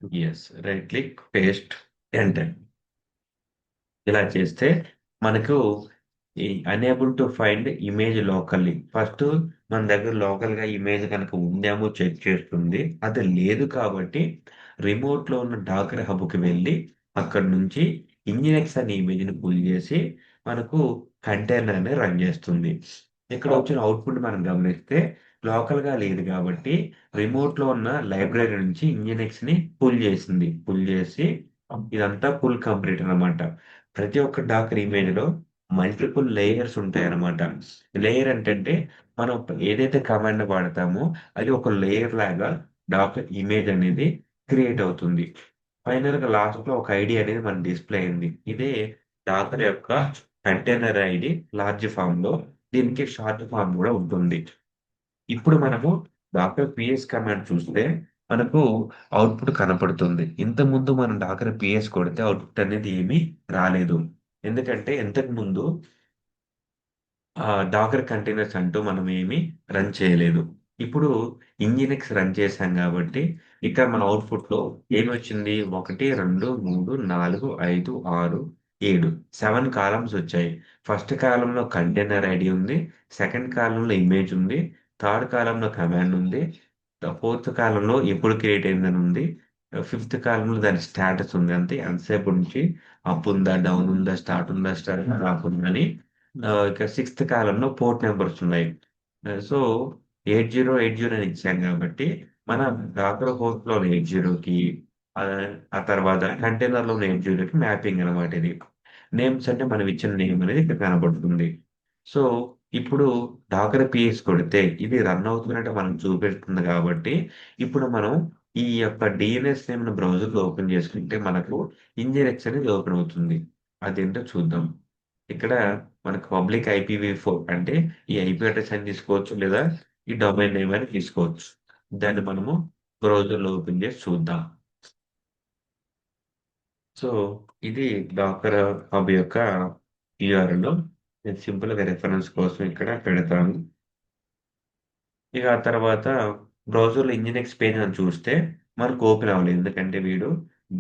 Yes. Right click, paste, enter. ఇలా చేస్తే మనకు ఈ unable to find image locally. First మన దగ్గర లోకల్‌గా ఇమేజ్ గనుక ఉందేమో చెక్ చేస్తుంది. అది లేదు కాబట్టి రిమోట్‌లో ఉన్న డాకర్ హబ్‌కి వెళ్లి అక్కడి నుంచి ఇంజినెక్స్ అనే ఇమేజ్‌ని పుల్ చేసి మనకు కంటైనర్‌ని రన్ చేస్తుంది. ఇక్కడ వచ్చిన అవుట్‌పుట్ మనం గమనిస్తే లోకల్‌గా లేదు కాబట్టి రిమోట్‌లో ఉన్న లైబ్రరీ నుంచి ఇంజినెక్స్‌ని పుల్ చేసింది. పుల్ చేసి ఇదంతా ఫుల్ కంప్లీట్ అన్నమాట. ప్రతి ఒక్క డాకర్ ఇమేజ్‌లో మల్టిపుల్ లేయర్స్ ఉంటాయన్నమాట. లేయర్ ఏంటంటే, మనం ఏదైతే కమాండ్ వాడతామో, అది ఒక లేయర్ లాగా డాకర్ ఇమేజ్ అనేది క్రియేట్ అవుతుంది. ఫైనల్‌గా లాస్ట్‌లో ఒక ఐడీ అనేది మనకు డిస్‌ప్లే అయింది. ఇదే డాకర్ యొక్క కంటైనర్ ఐడీ లార్జ్ ఫార్మ్‌లో. దీనికి షార్ట్ ఫార్మ్ గూడా ఉంటుంది. ఇప్పుడు మనము డాకర్ పీఎస్ కమాండ్ చూస్తే మనకు అవుట్‌పుట్ కనపడుతుంది. ఇంతకుముందు మనం డాకర్ పీఎస్ కొడితే అవుట్‌పుట్ అనేది ఏమీ రాలేదు. ఎందుకంటే ఇంతకుముందు డాకర్ కంటైనర్స్ అంటూ మనం ఏమి రన్ చేయలేదు. ఇప్పుడు ఇంజినెక్స్ రన్ చేశాం కాబట్టి ఇక్కడ మన అవుట్‌పుట్‌లో ఏమొచ్చింది? 1, 2, 3, 4, 5, 6, 7 కాలమ్స్ వచ్చాయి. ఫస్ట్ కాలమ్‌లో కంటైనర్ ఐడీ ఉంది. సెకండ్ కాలమ్‌లో ఇమేజ్ ఉంది. థర్డ్ కాలమ్‌లో కమాండ్ ఉంది. ఫోర్త్ కాలమ్‌లో ఎప్పుడు క్రియేట్ అయిందని ఉంది. ఫిఫ్త్ కాలమ్‌లో దాని స్టేటస్ ఉంది. అంతే ఎంతసేపటి నుంచి అప్ ఉందా? డౌన్ ఉందా? స్టార్ట్ ఉందా? స్టాప్ ఉందని. ఇక సిక్స్త్ కాలమ్‌లో పోర్ట్ నంబర్స్ ఉన్నాయి. సో, 8080 అని ఇచ్చాం కాబట్టి, మనం డాకర్ హోస్ట్‌లోని 80కి ఆ తర్వాత కంటైనర్‌లోని 80కి మ్యాపింగ్ అనమాట ఇది. నేమ్స్ అంటే మనం ఇచ్చిన నేమ్ అనేది ఇక్కడ కనపడుతుంది. సో, ఇప్పుడు డాకర్ పీఎస్ కొడితే ఇది రన్ అవుతున్నట్టు మనకు చూపిస్తుంది కాబట్టి, ఇప్పుడు మనం ఈ యొక్క డీఎన్ఎస్ నేమ్‌ని బ్రౌజర్‌లో ఓపెన్ చేసుకుంటే మనకు ఇంజినెక్స్ అనేది ఓపెన్ అవుతుంది. అదేంటో చూద్దాం. ఇక్కడ మనకు పబ్లిక్ ఐపీవీ4 అంటే ఈ ఐపీ అడ్రెస్ అని తీసుకోవచ్చు. లేదా ఈ డొమైన్ నేమ్ అని తీసుకోవచ్చు. దాన్ని మనము బ్రౌజర్‌లో ఓపెన్ చేసి చూద్దాం. సో, ఇది డాకర్ హబ్ యొక్క యూఆర్ఎల్. నేను సింపుల్‌గా రిఫరెన్స్ కోసం ఇక్కడ పెడతాను. ఇక ఆ తర్వాత బ్రౌజర్‌లో ఇంజినెక్స్ పేజ్ అని చూస్తే మనకు ఓపెన్ అవ్వలేదు. ఎందుకంటే వీడు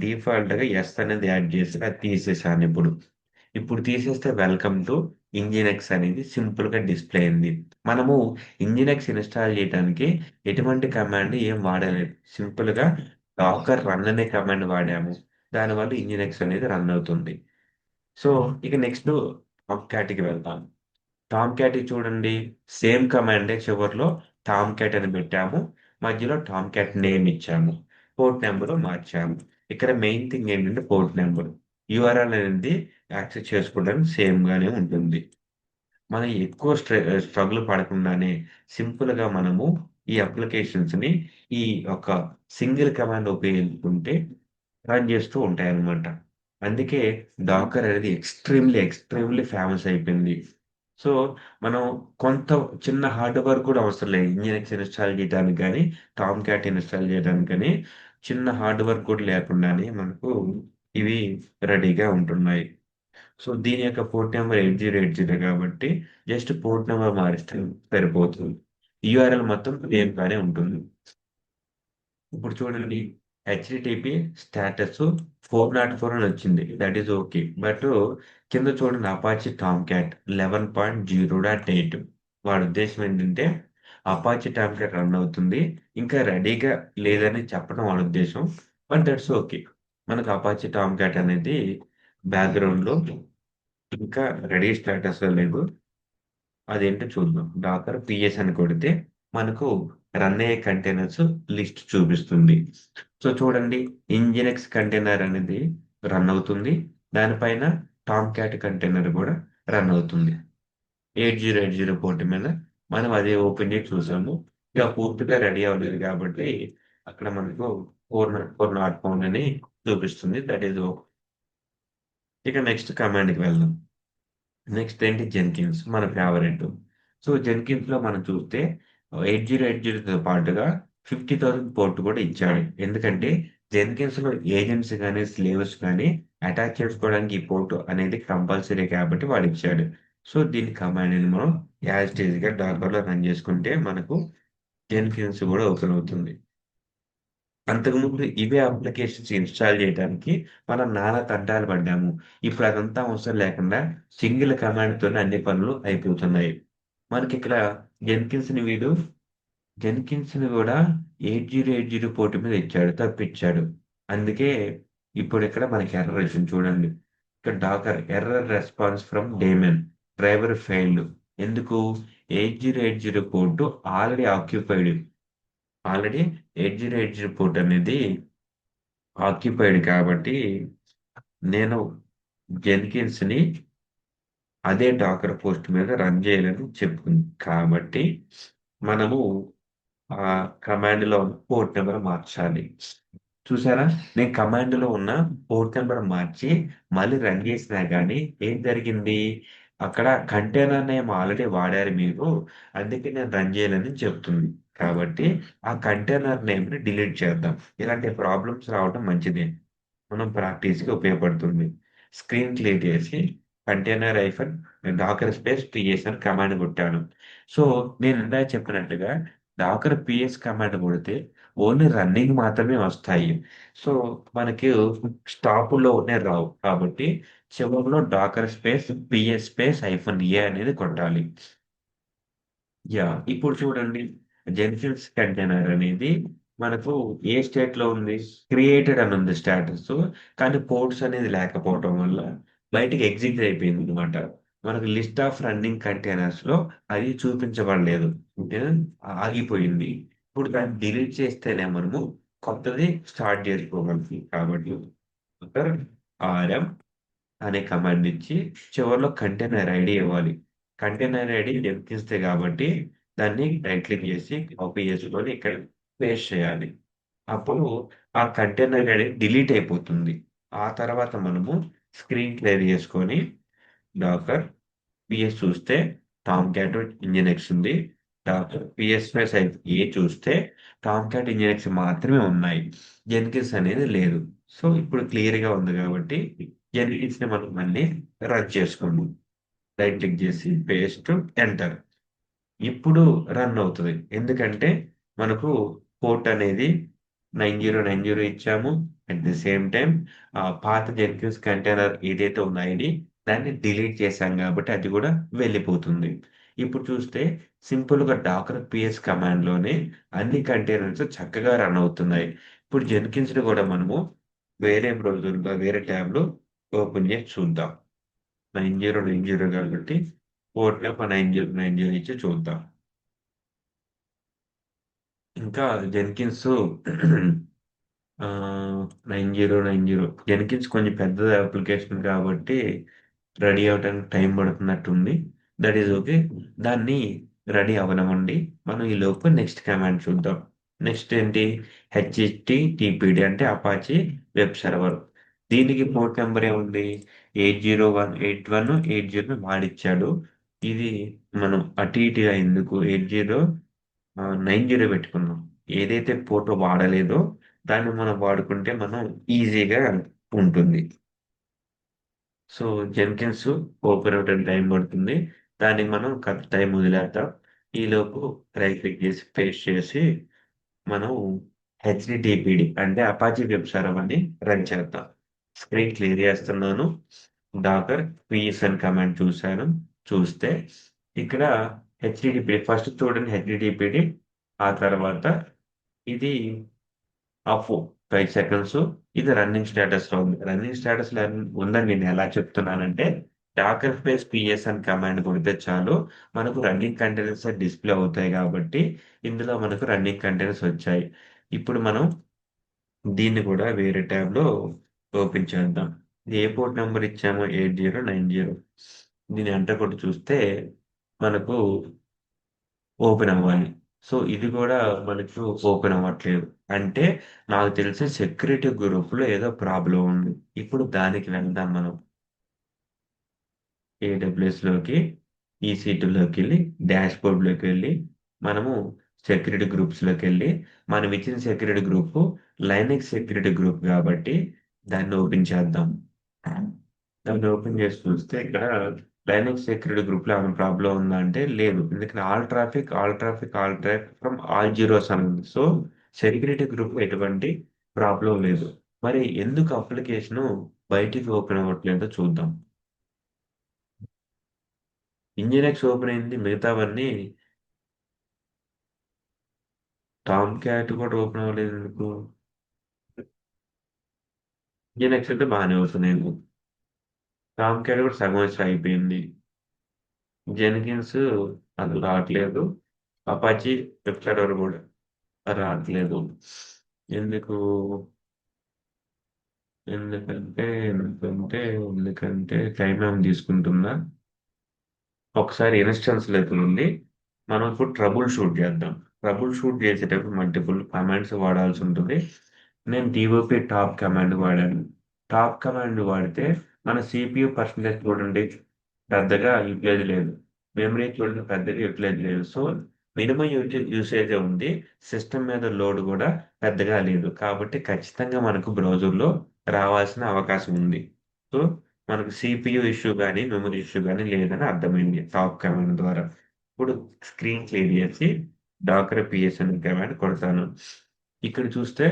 డిఫాల్ట్‌గా యెస్ అనేది యాడ్ చేసి అది తీసేసానిప్పుడు. ఇప్పుడు తీసేస్తే వెల్కమ్ టు ఇంజినెక్స్ అనేది సింపుల్‌గా డిస్‌ప్లే అయింది. మనము ఇంజినెక్స్ ఇన్‌స్టాల్ చేయడానికి ఎటువంటి కమాండ్ ఏం వాడలేదు. సింపుల్‌గా డాకర్ రన్ అనే కమాండ్ వాడాము. దానివల్ల ఇంజినెక్స్ అనేది రన్ అవుతుంది. సో, ఇక నెక్స్ట్ టామ్‌క్యాట్‌కి వెళ్దాం. టామ్‌క్యాట్‌కి చూడండి సేమ్ కమాండే చివర్లో టామ్‌క్యాట్ అని పెట్టాము. మధ్యలో టామ్‌క్యాట్ నేమ్ ఇచ్చాము. పోర్ట్ నంబర్ మార్చాము. ఇక్కడ మెయిన్ థింగ్ ఏంటంటే పోర్ట్ నంబర్. యూఆర్ఎల్ అనేది యాక్సెస్ చేసుకోవడానికి సేమ్ గానే ఉంటుంది. మనం ఎక్కువ స్ట్రగుల్ పడకుండానే సింపుల్‌గా మనము ఈ అప్లికేషన్స్‌ని ఈ ఒక సింగిల్ కమాండ్ ఉపయోగించుకుంటే రన్ చేస్తూ ఉంటాయన్నమాట. అందుకే డాకర్ అనేది ఎక్స్‌ట్రీమ్‌లీ ఫేమస్ అయిపోయింది. సో, మనం కొంత చిన్న హార్డ్ వర్క్ కూడా అవసరం లేదు. ఇంజినెక్స్ ఇన్‌స్టాల్ చేయడానికి గాని, టామ్ క్యాట్ ఇన్‌స్టాల్ చేయడానికి గాని, చిన్న హార్డ్ వర్క్ కూడా లేకుండానే మనకు ఇవి రెడీగా ఉంటున్నాయి. సో, దీని యొక్క పోర్ట్ నంబర్ 8080 కాబట్టి జస్ట్ పోర్ట్ నంబర్ మారిస్తే సరిపోతుంది. యూఆర్ఎల్ మొత్తం సేమ్ గానే ఉంటుంది. ఇప్పుడు చూడండి హెచ్‌టిటిపి స్టేటస్ 404 అని వచ్చింది. That is okay. బట్ కింద చూడండి అపాచీ టామ్‌క్యాట్ 11.0.8 వాడి ఉద్దేశ్యం ఏంటంటే అపాచీ టామ్‌క్యాట్ రన్ అవుతుంది. ఇంకా రెడీగా లేదని చెప్పడం వాడి ఉద్దేశ్యం. But that's okay. మనకు అపాచీ టామ్‌క్యాట్ అనేది బ్యాక్‌గ్రౌండ్‌లో ఇంకా రెడీ స్టేటస్‌లో లేదు. అదేంటో చూద్దాం. డాకర్ పిఎస్ అని కొడితే మనకు రన్ అయ్యే కంటైనర్స్ లిస్ట్ చూపిస్తుంది. సో, చూడండి ఇంజినెక్స్ కంటైనర్ అనేది రన్ అవుతుంది. దానిపైన టామ్‌క్యాట్ కంటైనర్ కూడా రన్ అవుతుంది. 8080 పోర్ట్ మీద మనం అదే ఓపెన్ చేసి చూసాము. ఇక పూర్తిగా రెడీ అవ్వలేదు కాబట్టి అక్కడ మనకు 404 అని చూపిస్తుంది. That is okay. ఇక నెక్స్ట్ కమాండ్‌కి వెళ్దాం. నెక్స్ట్ ఏంటి జెన్కిన్స్ మన ఫేవరెట్. సో, జెన్కిన్స్‌లో మనం చూస్తే 8080తో పాటుగా 50,000 పోర్ట్ కూడా ఇచ్చాడు. ఎందుకంటే జెన్కిన్స్‌లో ఏజెంట్స్ గాని, స్లేవ్స్ గాని అటాచ్ చేసుకోవడానికి ఈ పోర్ట్ అనేది కంపల్సరీ కాబట్టి వాడిచ్చాడు. సో, దీని కమాండ్‌ని మనం యాజ్ ఇట్ ఈజ్‌గా డాకర్‌లో రన్ చేసుకుంటే మనకు జెన్కిన్స్ కూడా ఓపెన్ అవుతుంది. అంతకుముందు ఇవే అప్లికేషన్స్ ఇన్‌స్టాల్ చేయడానికి మనం నానా తంటాలు పడ్డాము. ఇప్పుడు అదంతా అవసరం లేకుండా సింగిల్ కమాండ్‌తోనే అన్ని పనులు అయిపోతున్నాయి. మనకిక్కడ జెన్కిన్స్‌ని వీడు జెన్కిన్స్‌ని గూడా 8080 పోర్ట్ మీద ఇచ్చాడు. తప్పిచ్చాడు. అందుకే ఇప్పుడిక్కడ మనకి ఎర్రర్ వచ్చింది చూడండి. ఇక్కడ Docker error response from daemon driver failed. ఎందుకు? 8080 port already occupied. Already 8080 port అనేది ఆక్యుపైడ్ కాబట్టి నేను జెన్కిన్స్‌ని అదే డాకర్ పోస్ట్ మీద రన్ చేయాలని చెప్తుంది. కాబట్టి మనము కమాండ్‌లో పోర్ట్ నంబర్ మార్చాలి. చూసారా? నేను కమాండ్‌లో ఉన్న పోర్ట్ నంబర్ మార్చి మళ్ళీ రన్ చేసినా గాని ఏం జరిగింది? అక్కడ కంటైనర్ నేమ్ ఆల్రెడీ వాడారు మీరు. అందుకే నేను రన్ చేయాలని చెప్తుంది. కాబట్టి ఆ కంటైనర్ నేమ్‌ని డిలీట్ చేద్దాం. ఇలాంటి ప్రాబ్లమ్స్ రావడం మంచిదే. మనం ప్రాక్టీస్‌కి ఉపయోగపడుతుంది. స్క్రీన్ క్లియర్ చేసి container hyphen Docker space PS అని కమాండ్ కొట్టాను. సో, నేను ఇందాక చెప్పినట్టుగా డాకర్ పీఎస్ కమాండ్ కొడితే ఓన్లీ రన్నింగ్ మాత్రమే వస్తాయి. సో, మనకి స్టాపులోనే రావు. కాబట్టి చివర్లో Docker space PS space hyphen A అనేది కొట్టాలి. ఇప్పుడు చూడండి. జెన్‌సిన్స్ కంటైనర్ అనేది మనకు ఏ స్టేట్‌లో ఉంది? క్రియేటెడ్ అని ఉంది స్టేటసు. కానీ పోర్ట్స్ అనేది లేకపోవటం వల్ల బయటికి ఎగ్జిట్ అయిపోయిందనమాట. మనకు లిస్ట్ ఆఫ్ రన్నింగ్ కంటైనర్స్‌లో అది చూపించబడలేదు. అంటే ఆగిపోయింది. ఇప్పుడు దాన్ని డిలీట్ చేస్తేనే మనము కొత్తది స్టార్ట్ చేసుకోగలం. కాబట్టి ఆర్ఎం అనే కమాండ్ ఇచ్చి చివర్లో కంటైనర్ ఐడీ ఇవ్వాలి. కంటైనర్ ఐడీ లెక్కిస్తే కాబట్టి దాన్ని రైట్ క్లిక్ చేసి కాపీ చేసుకొని ఇక్కడ పేస్ట్ చేయాలి. అప్పుడు ఆ కంటైనర్ ఐడీ డిలీట్ అయిపోతుంది. ఆ తర్వాత మనము స్క్రీన్ క్లియర్ చేసుకొని డాకర్ పిఎస్ చూస్తే టామ్ క్యాట్ ఇంజినెక్స్ ఉంది. డాకర్ పిఎస్ సైజ్ ఏ చూస్తే టామ్ క్యాట్ ఇంజినెక్స్ మాత్రమే ఉన్నాయి. జెన్కిన్స్ అనేది లేదు. సో, ఇప్పుడు క్లియర్‌గా ఉంది కాబట్టి జెన్కిన్స్‌ని మనం మళ్ళీ రన్ చేసుకుందాం. రైట్ క్లిక్ చేసి పేస్ట్, ఎంటర్. ఇప్పుడు రన్ అవుతది. ఎందుకంటే మనకు పోర్ట్ అనేది 9090 ఇచ్చాము. అట్ ది సేమ్ టైమ్ పాత జెన్కిన్స్ కంటైనర్ ఏదైతే ఉందో ఐడీ దాన్ని డిలీట్ చేశాం కాబట్టి అది కూడా వెళ్ళిపోతుంది. ఇప్పుడు చూస్తే సింపుల్‌గా డాకర్ పీఎస్ కమాండ్‌లోనే అన్ని కంటైనర్స్ చక్కగా రన్ అవుతున్నాయి. ఇప్పుడు జెన్కిన్స్‌ని కూడా మనము వేరే బ్రౌజర్‌లో వేరే ట్యాబ్‌లో ఓపెన్ చేసి చూద్దాం. 9090 కాబట్టి పోర్ట్ నెంబర్ 9090 ఇచ్చి చూద్దాం. ఇంకా జెన్కిన్స్ 9090 జెన్కిన్స్ కొంచెం పెద్ద అప్లికేషన్ కాబట్టి రెడీ అవ్వడానికి టైం పడుతున్నట్టుంది. That is okay. దాన్ని రెడీ అవ్వనివ్వండి. మనం ఈ లోపు నెక్స్ట్ కమాండ్ చూద్దాం. నెక్స్ట్ ఏంటి? హెచ్‌టిటిపిడి అంటే అపాచీ వెబ్ సర్వర్. దీనికి పోర్ట్ నెంబర్ ఏముంది? 8018180 వాడిచ్చాడు. ఇది మనం అటు ఇటుగా ఎందుకు 90 పెట్టుకుందాం. ఏదైతే పోర్ట్ వాడలేదో దాన్ని మనం వాడుకుంటే మనం ఈజీగా ఉంటుంది. సో జెన్కిన్స్ ఓపెన్ అవ్వడానికి టైం పడుతుంది. దానికి మనం టైం వదిలేద్దాం. ఈలోపు రైట్ క్లిక్ చేసి పేస్ట్ చేసి మనం హెచ్డిటిపిడి అంటే అపాచీ వెబ్ సర్వర్ అని రన్ చేద్దాం. స్క్రీన్ క్లియర్ చేస్తున్నాను. డాకర్ పిఎస్ఎన్ కమాండ్ చూశాను. చూస్తే ఇక్కడ హెచ్డిటిపిడి ఫస్ట్ చూడండి హెచ్డిటిపిడి. ఆ తర్వాత ఇది అప్ 5 సెకండ్స్. ఇది రన్నింగ్ స్టేటస్ లో ఉంది. రన్నింగ్ స్టేటస్ లో ఉందని నేను ఎలా చెప్తున్నానంటే డాకర్ స్పేస్ పిఎస్ఎన్ కమాండ్ కొడితే చాలు మనకు రన్నింగ్ కంటైనర్స్ డిస్ప్లే అవుతాయి కాబట్టి ఇందులో మనకు రన్నింగ్ కంటైనర్స్ వచ్చాయి. ఇప్పుడు మనం దీన్ని కూడా వేరే ట్యాబ్ లో ఓపెన్ చేద్దాం. ఇది ఏ పోర్ట్ నెంబర్ ఇచ్చామో 8090. దీని ఎంటర్ కొట్టి చూస్తే మనకు ఓపెన్ అవ్వాలి. సో ఇది కూడా మనకు ఓపెన్ అవ్వట్లేదు. అంటే నాకు తెలిసి సెక్యూరిటీ గ్రూప్ లో ఏదో ప్రాబ్లం ఉంది. ఇప్పుడు దానికి వెళ్దాం మనం. ఏడబ్ల్యూఎస్ లోకి EC2 లోకి వెళ్ళి డాష్ బోర్డ్ లోకి వెళ్ళి మనము సెక్యూరిటీ గ్రూప్స్ లోకి వెళ్ళి మనం ఇచ్చిన security group Linux security group కాబట్టి దాన్ని ఓపెన్ చేద్దాం. దాన్ని ఓపెన్ చేసి చూస్తే ఇక్కడ లైనక్స్ సెక్యూరిటీ గ్రూప్ లో ఏమైనా ప్రాబ్లం ఉందా అంటే లేదు. ఎందుకంటే all traffic from all zeros అని ఉంది. సో సెక్యూరిటీ గ్రూప్ ఎటువంటి ప్రాబ్లం లేదు. మరి ఎందుకు అప్లికేషన్ బయటికి ఓపెన్ అవ్వట్లేదో చూద్దాం. ఇంజినెక్స్ ఓపెన్ అయింది. మిగతావన్నీ టామ్ క్యాట్ కూడా ఓపెన్ అవ్వలేదు ఎందుకు? ఇంజినెక్స్ అయితే బాగానే అవుతున్నాయి. టామ్ క్యాట్ కూడా సగం వచ్చి అయిపోయింది. జెన్కిన్స్ అది రావట్లేదు. అపాచీ వెబ్సైట్ వరకు కూడా రావట్లేదు. ఎందుకు? ఎందుకంటే టైం ఏమైనా తీసుకుంటుందా? ఒకసారి ఇన్స్టెన్స్ లోకి వెళ్ళి మనం ఇప్పుడు ట్రబుల్ షూట్ చేద్దాం. ట్రబుల్ షూట్ చేసేటప్పుడు మల్టిపుల్ కమాండ్స్ వాడాల్సి ఉంటుంది. నేను డిఓపి టాప్ కమాండ్ వాడాను. టాప్ కమాండ్ వాడితే మన సిపియు పర్సంటేజ్ చూడండి పెద్దగా యూటిలైజ్ లేదు. మెమరీ చూడండి పెద్దగా యూటిలైజ్ లేదు. సో మినిమం యూసేజ్ ఉంది. సిస్టమ్ మీద లోడ్ కూడా పెద్దగా లేదు. కాబట్టి ఖచ్చితంగా మనకు బ్రౌజర్లో రావాల్సిన అవకాశం ఉంది. సో మనకు సిపియు ఇష్యూ కానీ మెమరీ ఇష్యూ కానీ లేదని అర్థమైంది టాప్ కమాండ్ ద్వారా. ఇప్పుడు స్క్రీన్ క్లియర్ చేసి డాకర్ పిఎస్ఎన్ కమాండ్ కొడతాను. ఇక్కడ చూస్తే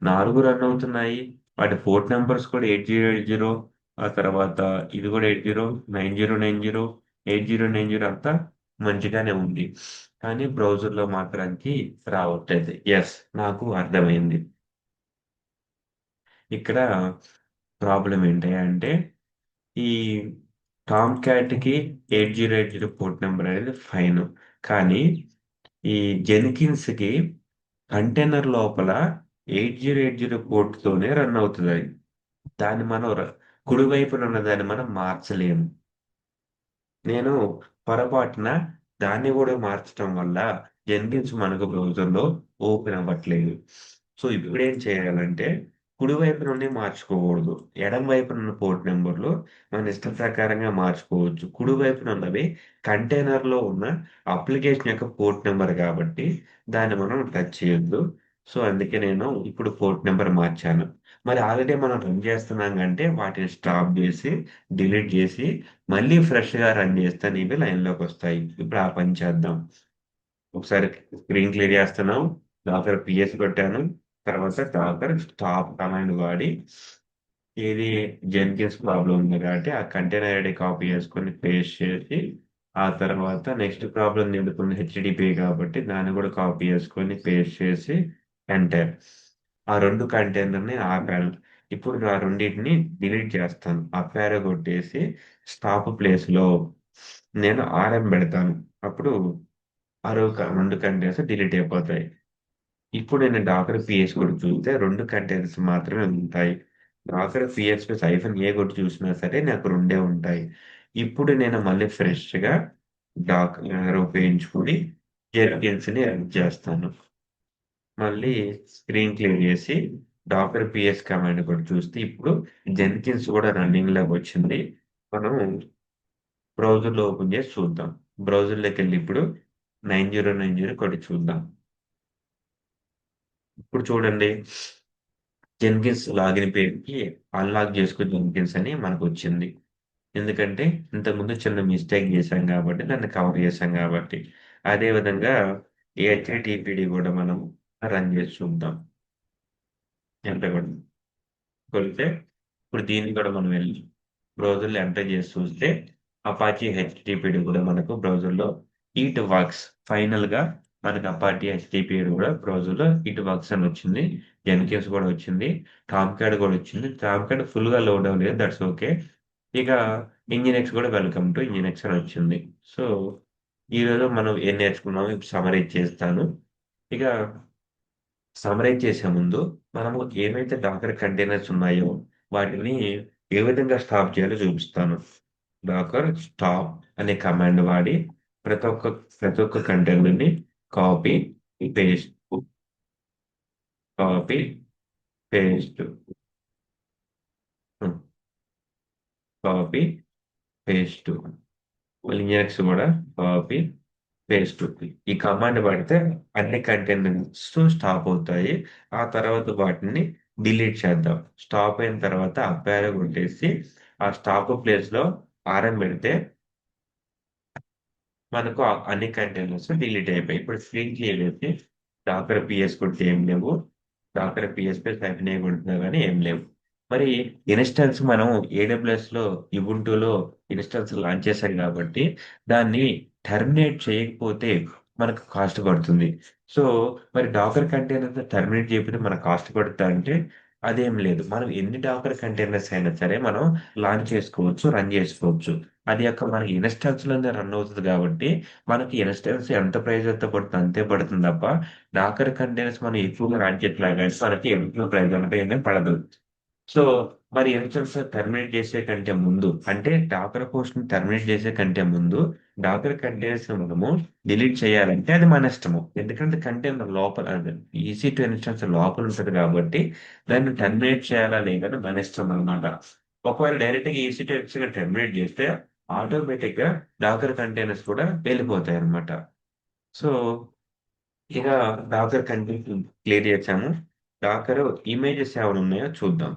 4 రన్ అవుతున్నాయి. వాటి పోర్ట్ నెంబర్స్ కూడా 8080. ఆ తర్వాత ఇది కూడా 80 9090 8090 అంతా మంచిగానే ఉంది. కానీ బ్రౌజర్లో మాత్రానికి రావట్లేదు. ఎస్ నాకు అర్థమైంది. ఇక్కడ ప్రాబ్లం ఏంటి అంటే ఈ టామ్ క్యాట్ కి 8080 పోర్ట్ నెంబర్ అనేది ఫైన్. కానీ ఈ జెన్కిన్స్ కి కంటైనర్ లోపల 8080 పోర్ట్ తోనే రన్ అవుతుంది అది. దాన్ని మనం కుడివైపున ఉన్న దాన్ని మనం మార్చలేము. నేను పొరపాటున దాన్ని కూడా మార్చడం వల్ల జెన్కిన్స్ మనకు బ్రౌజర్లో ఓపెన్ అవ్వట్లేదు. సో ఇప్పుడు ఏం చేయాలంటే కుడివైపు నుండి మార్చుకోకూడదు. ఎడమ వైపున ఉన్న పోర్ట్ నెంబర్లు మన ఇష్ట ప్రకారంగా మార్చుకోవచ్చు. కుడివైపున ఉన్నవి కంటైనర్లో ఉన్న అప్లికేషన్ యొక్క పోర్ట్ నెంబర్ కాబట్టి దాన్ని మనం టచ్ చేయొద్దు. సో అందుకే నేను ఇప్పుడు పోర్ట్ నెంబర్ మార్చాను. మరి ఆల్రెడీ మనం రన్ చేస్తున్నాం అంటే వాటిని స్టాప్ చేసి డిలీట్ చేసి మళ్ళీ ఫ్రెష్‌గా రన్ చేస్తే ఇవి లైన్‌లోకి వస్తాయి. ఇప్పుడు ఆ పని చేద్దాం. ఒకసారి స్క్రీన్ క్లియర్ చేస్తున్నాం. డాకర్ పిఎస్ పెట్టాను. తర్వాత డాకర్ స్టాప్ కమాండ్ వాడి ఏది జెన్కిన్స్ ప్రాబ్లమ్ ఉంది కాబట్టి ఆ కంటైనర్ ఐడి కాపీ చేసుకొని పేస్ట్ చేసి ఆ తర్వాత నెక్స్ట్ ప్రాబ్లమ్ నిండుతుంది హెచ్‌డిపి కాబట్టి దాన్ని కూడా కాపీ చేసుకొని పేస్ట్ చేసి ఎంటర్. ఆ 2 కంటైనర్‌ని ఆపాను. ఇప్పుడు ఆ రెండిటిని డిలీట్ చేస్తాను. అప్ యారో కొట్టేసి స్టాప్ ప్లేస్‌లో నేను ఆర్ఎం పెడతాను. అప్పుడు ఆ 2 కంటైనర్స్ డిలీట్ అయిపోతాయి. ఇప్పుడు నేను డాకర్ పిఎస్ కొట్టి చూస్తే 2 కంటైనర్స్ మాత్రమే ఉంటాయి. డాకర్ పిఎస్ -ఏ కొట్టి చూసినా సరే నాకు 2 ఉంటాయి. ఇప్పుడు నేను మళ్ళీ ఫ్రెష్‌గా ఉపయోగించుకొని జెన్కిన్స్ని రన్ చేస్తాను. మళ్ళీ స్క్రీన్ క్లియర్ చేసి డాకర్ పిఎస్ కమాండ్ కూడా చూస్తే ఇప్పుడు జెన్కిన్స్ కూడా రన్నింగ్ లోకి వచ్చింది. మనం బ్రౌజర్లో ఓపెన్ చేసి చూద్దాం. బ్రౌజర్లోకి వెళ్ళి ఇప్పుడు 9090 కొట్టి చూద్దాం. ఇప్పుడు చూడండి, జెన్కిన్స్ లాగిన్ పేరుకి అన్లాక్ చేసుకో జెన్కిన్స్ అని మనకు వచ్చింది. ఎందుకంటే ఇంతకుముందు చిన్న మిస్టేక్ చేశాం కాబట్టి దాన్ని కవర్ చేశాం కాబట్టి. అదే విధంగా ఈ హెచ్టిటిపిడి కూడా మనం రన్ చేసి చూద్దాం. ఎంటర్ కొడితే ఇప్పుడు దీన్ని కూడా మనం వెళ్ళి బ్రౌజర్లో ఎంటర్ చేసి చూస్తే అపాచీ హెచ్టిటిపిడి కూడా మనకు బ్రౌజర్లో ఇట్ వర్క్స్. ఫైనల్ గా మనకు అపాచీ హెచ్టిటిపిడి కూడా బ్రౌజర్లో ఇట్ వర్క్స్ అని వచ్చింది. జెన్కిన్స్ కూడా వచ్చింది. టామ్ క్యాడ్ కూడా వచ్చింది. టామ్ క్యాడ్ ఫుల్ గా లోడ్ అవ్వలేదు, దట్స్ ఓకే. ఇక ఇంజినెక్స్ కూడా వెల్కమ్ టు ఇంజినెక్స్ అని వచ్చింది. సో ఈ రోజు మనం ఏం నేర్చుకున్నామో ఇప్పుడు సమరైజ్ చేస్తాను. ఇక సమరైజ్ చేసే ముందు మనము ఏవైతే డాకర్ కంటైనర్స్ ఉన్నాయో వాటిని ఏ విధంగా స్టాప్ చేయాలో చూపిస్తాను. డాకర్ స్టాప్ అనే కమాండ్ వాడి ప్రతి ఒక్క ప్రతి ఒక్క కంటైనర్ని copy paste copy paste copy paste Linux కూడా కాపీ పేస్ట్. ఈ కమాండ్ పడితే అన్ని కంటైనర్స్ స్టాప్ అవుతాయి. ఆ తర్వాత వాటిని డిలీట్ చేద్దాం. స్టాప్ అయిన తర్వాత అప్ యారో కొట్టేసి ఆ స్టాప్ ప్లేస్ లో ఆర్ఎం పెడితే మనకు అన్ని కంటైనర్స్ డిలీట్ అయిపోయాయి. ఇప్పుడు స్క్రీన్ క్లియర్ చేసి డాకర్ పిఎస్ కొడితే ఏం లేవు. డాకర్ పిఎస్ పై సైన్ కొడుతున్నా కానీ ఏం లేవు. మరి ఇన్స్టెన్స్ మనం ఏడబ్ల్యూఎస్ లో ఇబుంటూలో ఇన్స్టెన్స్ లాంచ్ చేశాం కాబట్టి దాన్ని టర్మినేట్ చేయకపోతే మనకు కాస్ట్ పడుతుంది. సో మరి డాకర్ కంటైనర్ టర్మినేట్ చేయకపోతే మనకు కాస్ట్ పడుతుంది అంటే అదేం లేదు. మనం ఎన్ని డాకర్ కంటైనర్స్ అయినా సరే మనం లాంచ్ చేసుకోవచ్చు, రన్ చేసుకోవచ్చు. అది యొక్క మనకి ఇన్స్టెన్స్ లోనే రన్ అవుతుంది కాబట్టి మనకి ఇన్స్టెన్స్ ఎంత ప్రైస్ అయితే పడుతుంది అంతే పడుతుంది తప్ప డాకర్ కంటైనర్స్ మనం ఎక్కువగా రన్ చేయట్లేదు మనకి ఎక్కువ ప్రైస్ అంటే పడదు. సో మరి ఇన్స్టెన్స్ టర్మినేట్ చేసే కంటే ముందు అంటే డాకర్ పోస్ట్ ని టర్మినేట్ చేసే కంటే ముందు డాకర్ కంటైనర్స్ మనము డిలీట్ చేయాలంటే అది మన ఇష్టము. ఎందుకంటే కంటైనర్ లోపల ఈసీ టు ఇన్స్టెన్స్ లోపల ఉంటుంది కాబట్టి దాన్ని టర్మినేట్ చేయాలా లేదా మన ఇష్టం అనమాట. ఒకవేళ డైరెక్ట్ గా ఈసీ టు ఇన్స్టెన్స్ టర్మినేట్ చేస్తే ఆటోమేటిక్ గా డాకర్ కంటైనర్స్ కూడా వెళ్ళిపోతాయి అన్నమాట. సో ఇక డాకర్ కంటైనర్ క్లియర్ చేసాము. డాకర్ ఇమేజెస్ ఏమైనా ఉన్నాయో చూద్దాం.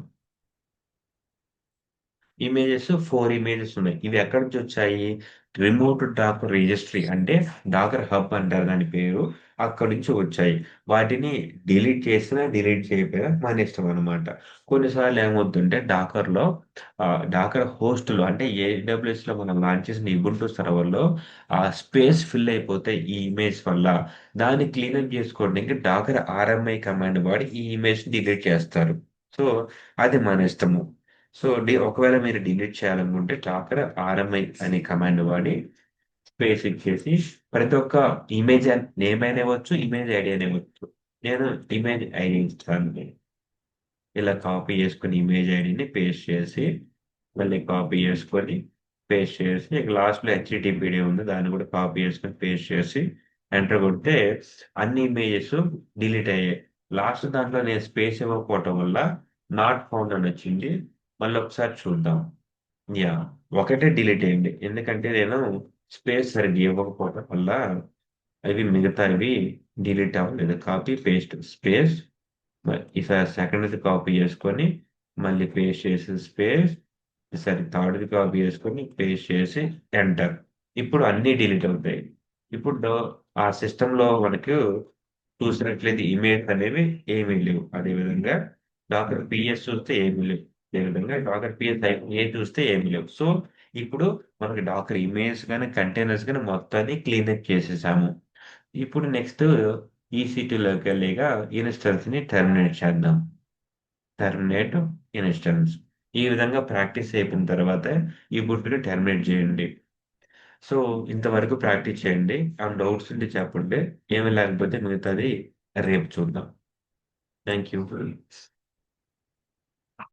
ఇమేజెస్ 4 ఇమేజెస్ ఉన్నాయి. ఇవి ఎక్కడి నుంచి వచ్చాయి? రిమోట్ డాకర్ రిజిస్ట్రీ అంటే డాకర్ హబ్ అంటారు దాని పేరు. అక్కడి నుంచి వచ్చాయి. వాటిని డిలీట్ చేసినా, డిలీట్ చేయకపోయినా మన ఇష్టం అనమాట. కొన్నిసార్లు ఏమవుతుంటే డాకర్ హోస్ట్‌లో అంటే ఏడబ్ల్యూఎస్‌లో మనం లాంచ్ చేసిన ఇబుంటు సర్వర్‌లో ఆ స్పేస్ ఫిల్ అయిపోతాయి ఈ ఇమేజ్ వల్ల. దాన్ని క్లీనప్ చేసుకోవడానికి డాకర్ ఆర్ఎంఐ కమాండ్ వాడి ఈ ఇమేజ్‌ని డిలీట్ చేస్తారు. సో, అది మన ఇష్టము. సో, ఒకవేళ మీరు డిలీట్ చేయాలనుకుంటే డాకర్ ఆర్ఎంఐ అనే కమాండ్ వాడి స్పేస్ ఇచ్చేసి ప్రతి ఒక్క ఇమేజ్ నేమ్ అయినా ఇవ్వచ్చు, ఇమేజ్ ఐడి అయినా ఇవ్వచ్చు. నేను ఇమేజ్ ఐడి ఇస్తాను. ఇలా కాపీ చేసుకొని ఇమేజ్ ఐడిని పేస్ట్ చేసి మళ్ళీ కాపీ చేసుకొని పేస్ట్ చేసి ఇక లాస్ట్‌లో హెచ్‌టిటిపిడి ఉంది. దాన్ని కూడా కాపీ చేసుకొని పేస్ట్ చేసి ఎంటర్ కొడితే అన్ని ఇమేజెస్ డిలీట్ అయ్యాయి. లాస్ట్ దాంట్లో నేను స్పేస్ ఇవ్వకపోవటం వల్ల నాట్ ఫౌండ్ అని వచ్చింది. మళ్ళీ ఒకసారి చూద్దాం. యాహ్! ఒకటే డిలీట్ అయింది. ఎందుకంటే నేను స్పేస్ సరిగ్గా ఇవ్వకపోవడం వల్ల అవి మిగతావి డిలీట్ అవ్వలేదు. కాపీ పేస్ట్ స్పేస్ ఈసారి సెకండ్‌ది కాపీ చేసుకొని మళ్ళీ పేస్ట్ చేసి స్పేస్ ఈసారి థర్డ్‌ది కాపీ చేసుకొని పేస్ట్ చేసి ఎంటర్. ఇప్పుడు అన్నీ డిలీట్ అవుతాయి. ఇప్పుడు ఆ సిస్టమ్‌లో మనకు చూసినట్లయితే ఇమేజ్ అనేవి ఏమీ లేవు. అదేవిధంగా డాక్టర్ పిఎస్ చూస్తే ఏమీ లేవు. అదేవిధంగా డాక్టర్ పిఎస్ ఏ చూస్తే ఏమీ లేవు. సో, ఇప్పుడు మనకి డాకర్ ఇమేజ్ గాని, కంటైనర్స్ గాని మొత్తాన్ని క్లీనప్ చేసేసాము. ఇప్పుడు నెక్స్ట్ ఈC2లోకెళ్ళిగా ఇన్స్టెన్స్‌ని టెర్మినేట్ చేద్దాం. Terminate instance. ఈ విధంగా ప్రాక్టీస్ అయిపోయిన తర్వాత ఈ బుట్‌ని టెర్మినేట్ చేయండి. సో, ఇంతవరకు ప్రాక్టీస్ చేయండి. ఏమైనా డౌట్స్ ఉంటే చెప్పండి. ఏమీ లేకపోతే మిగతాది రేపు చూద్దాం. Thank you.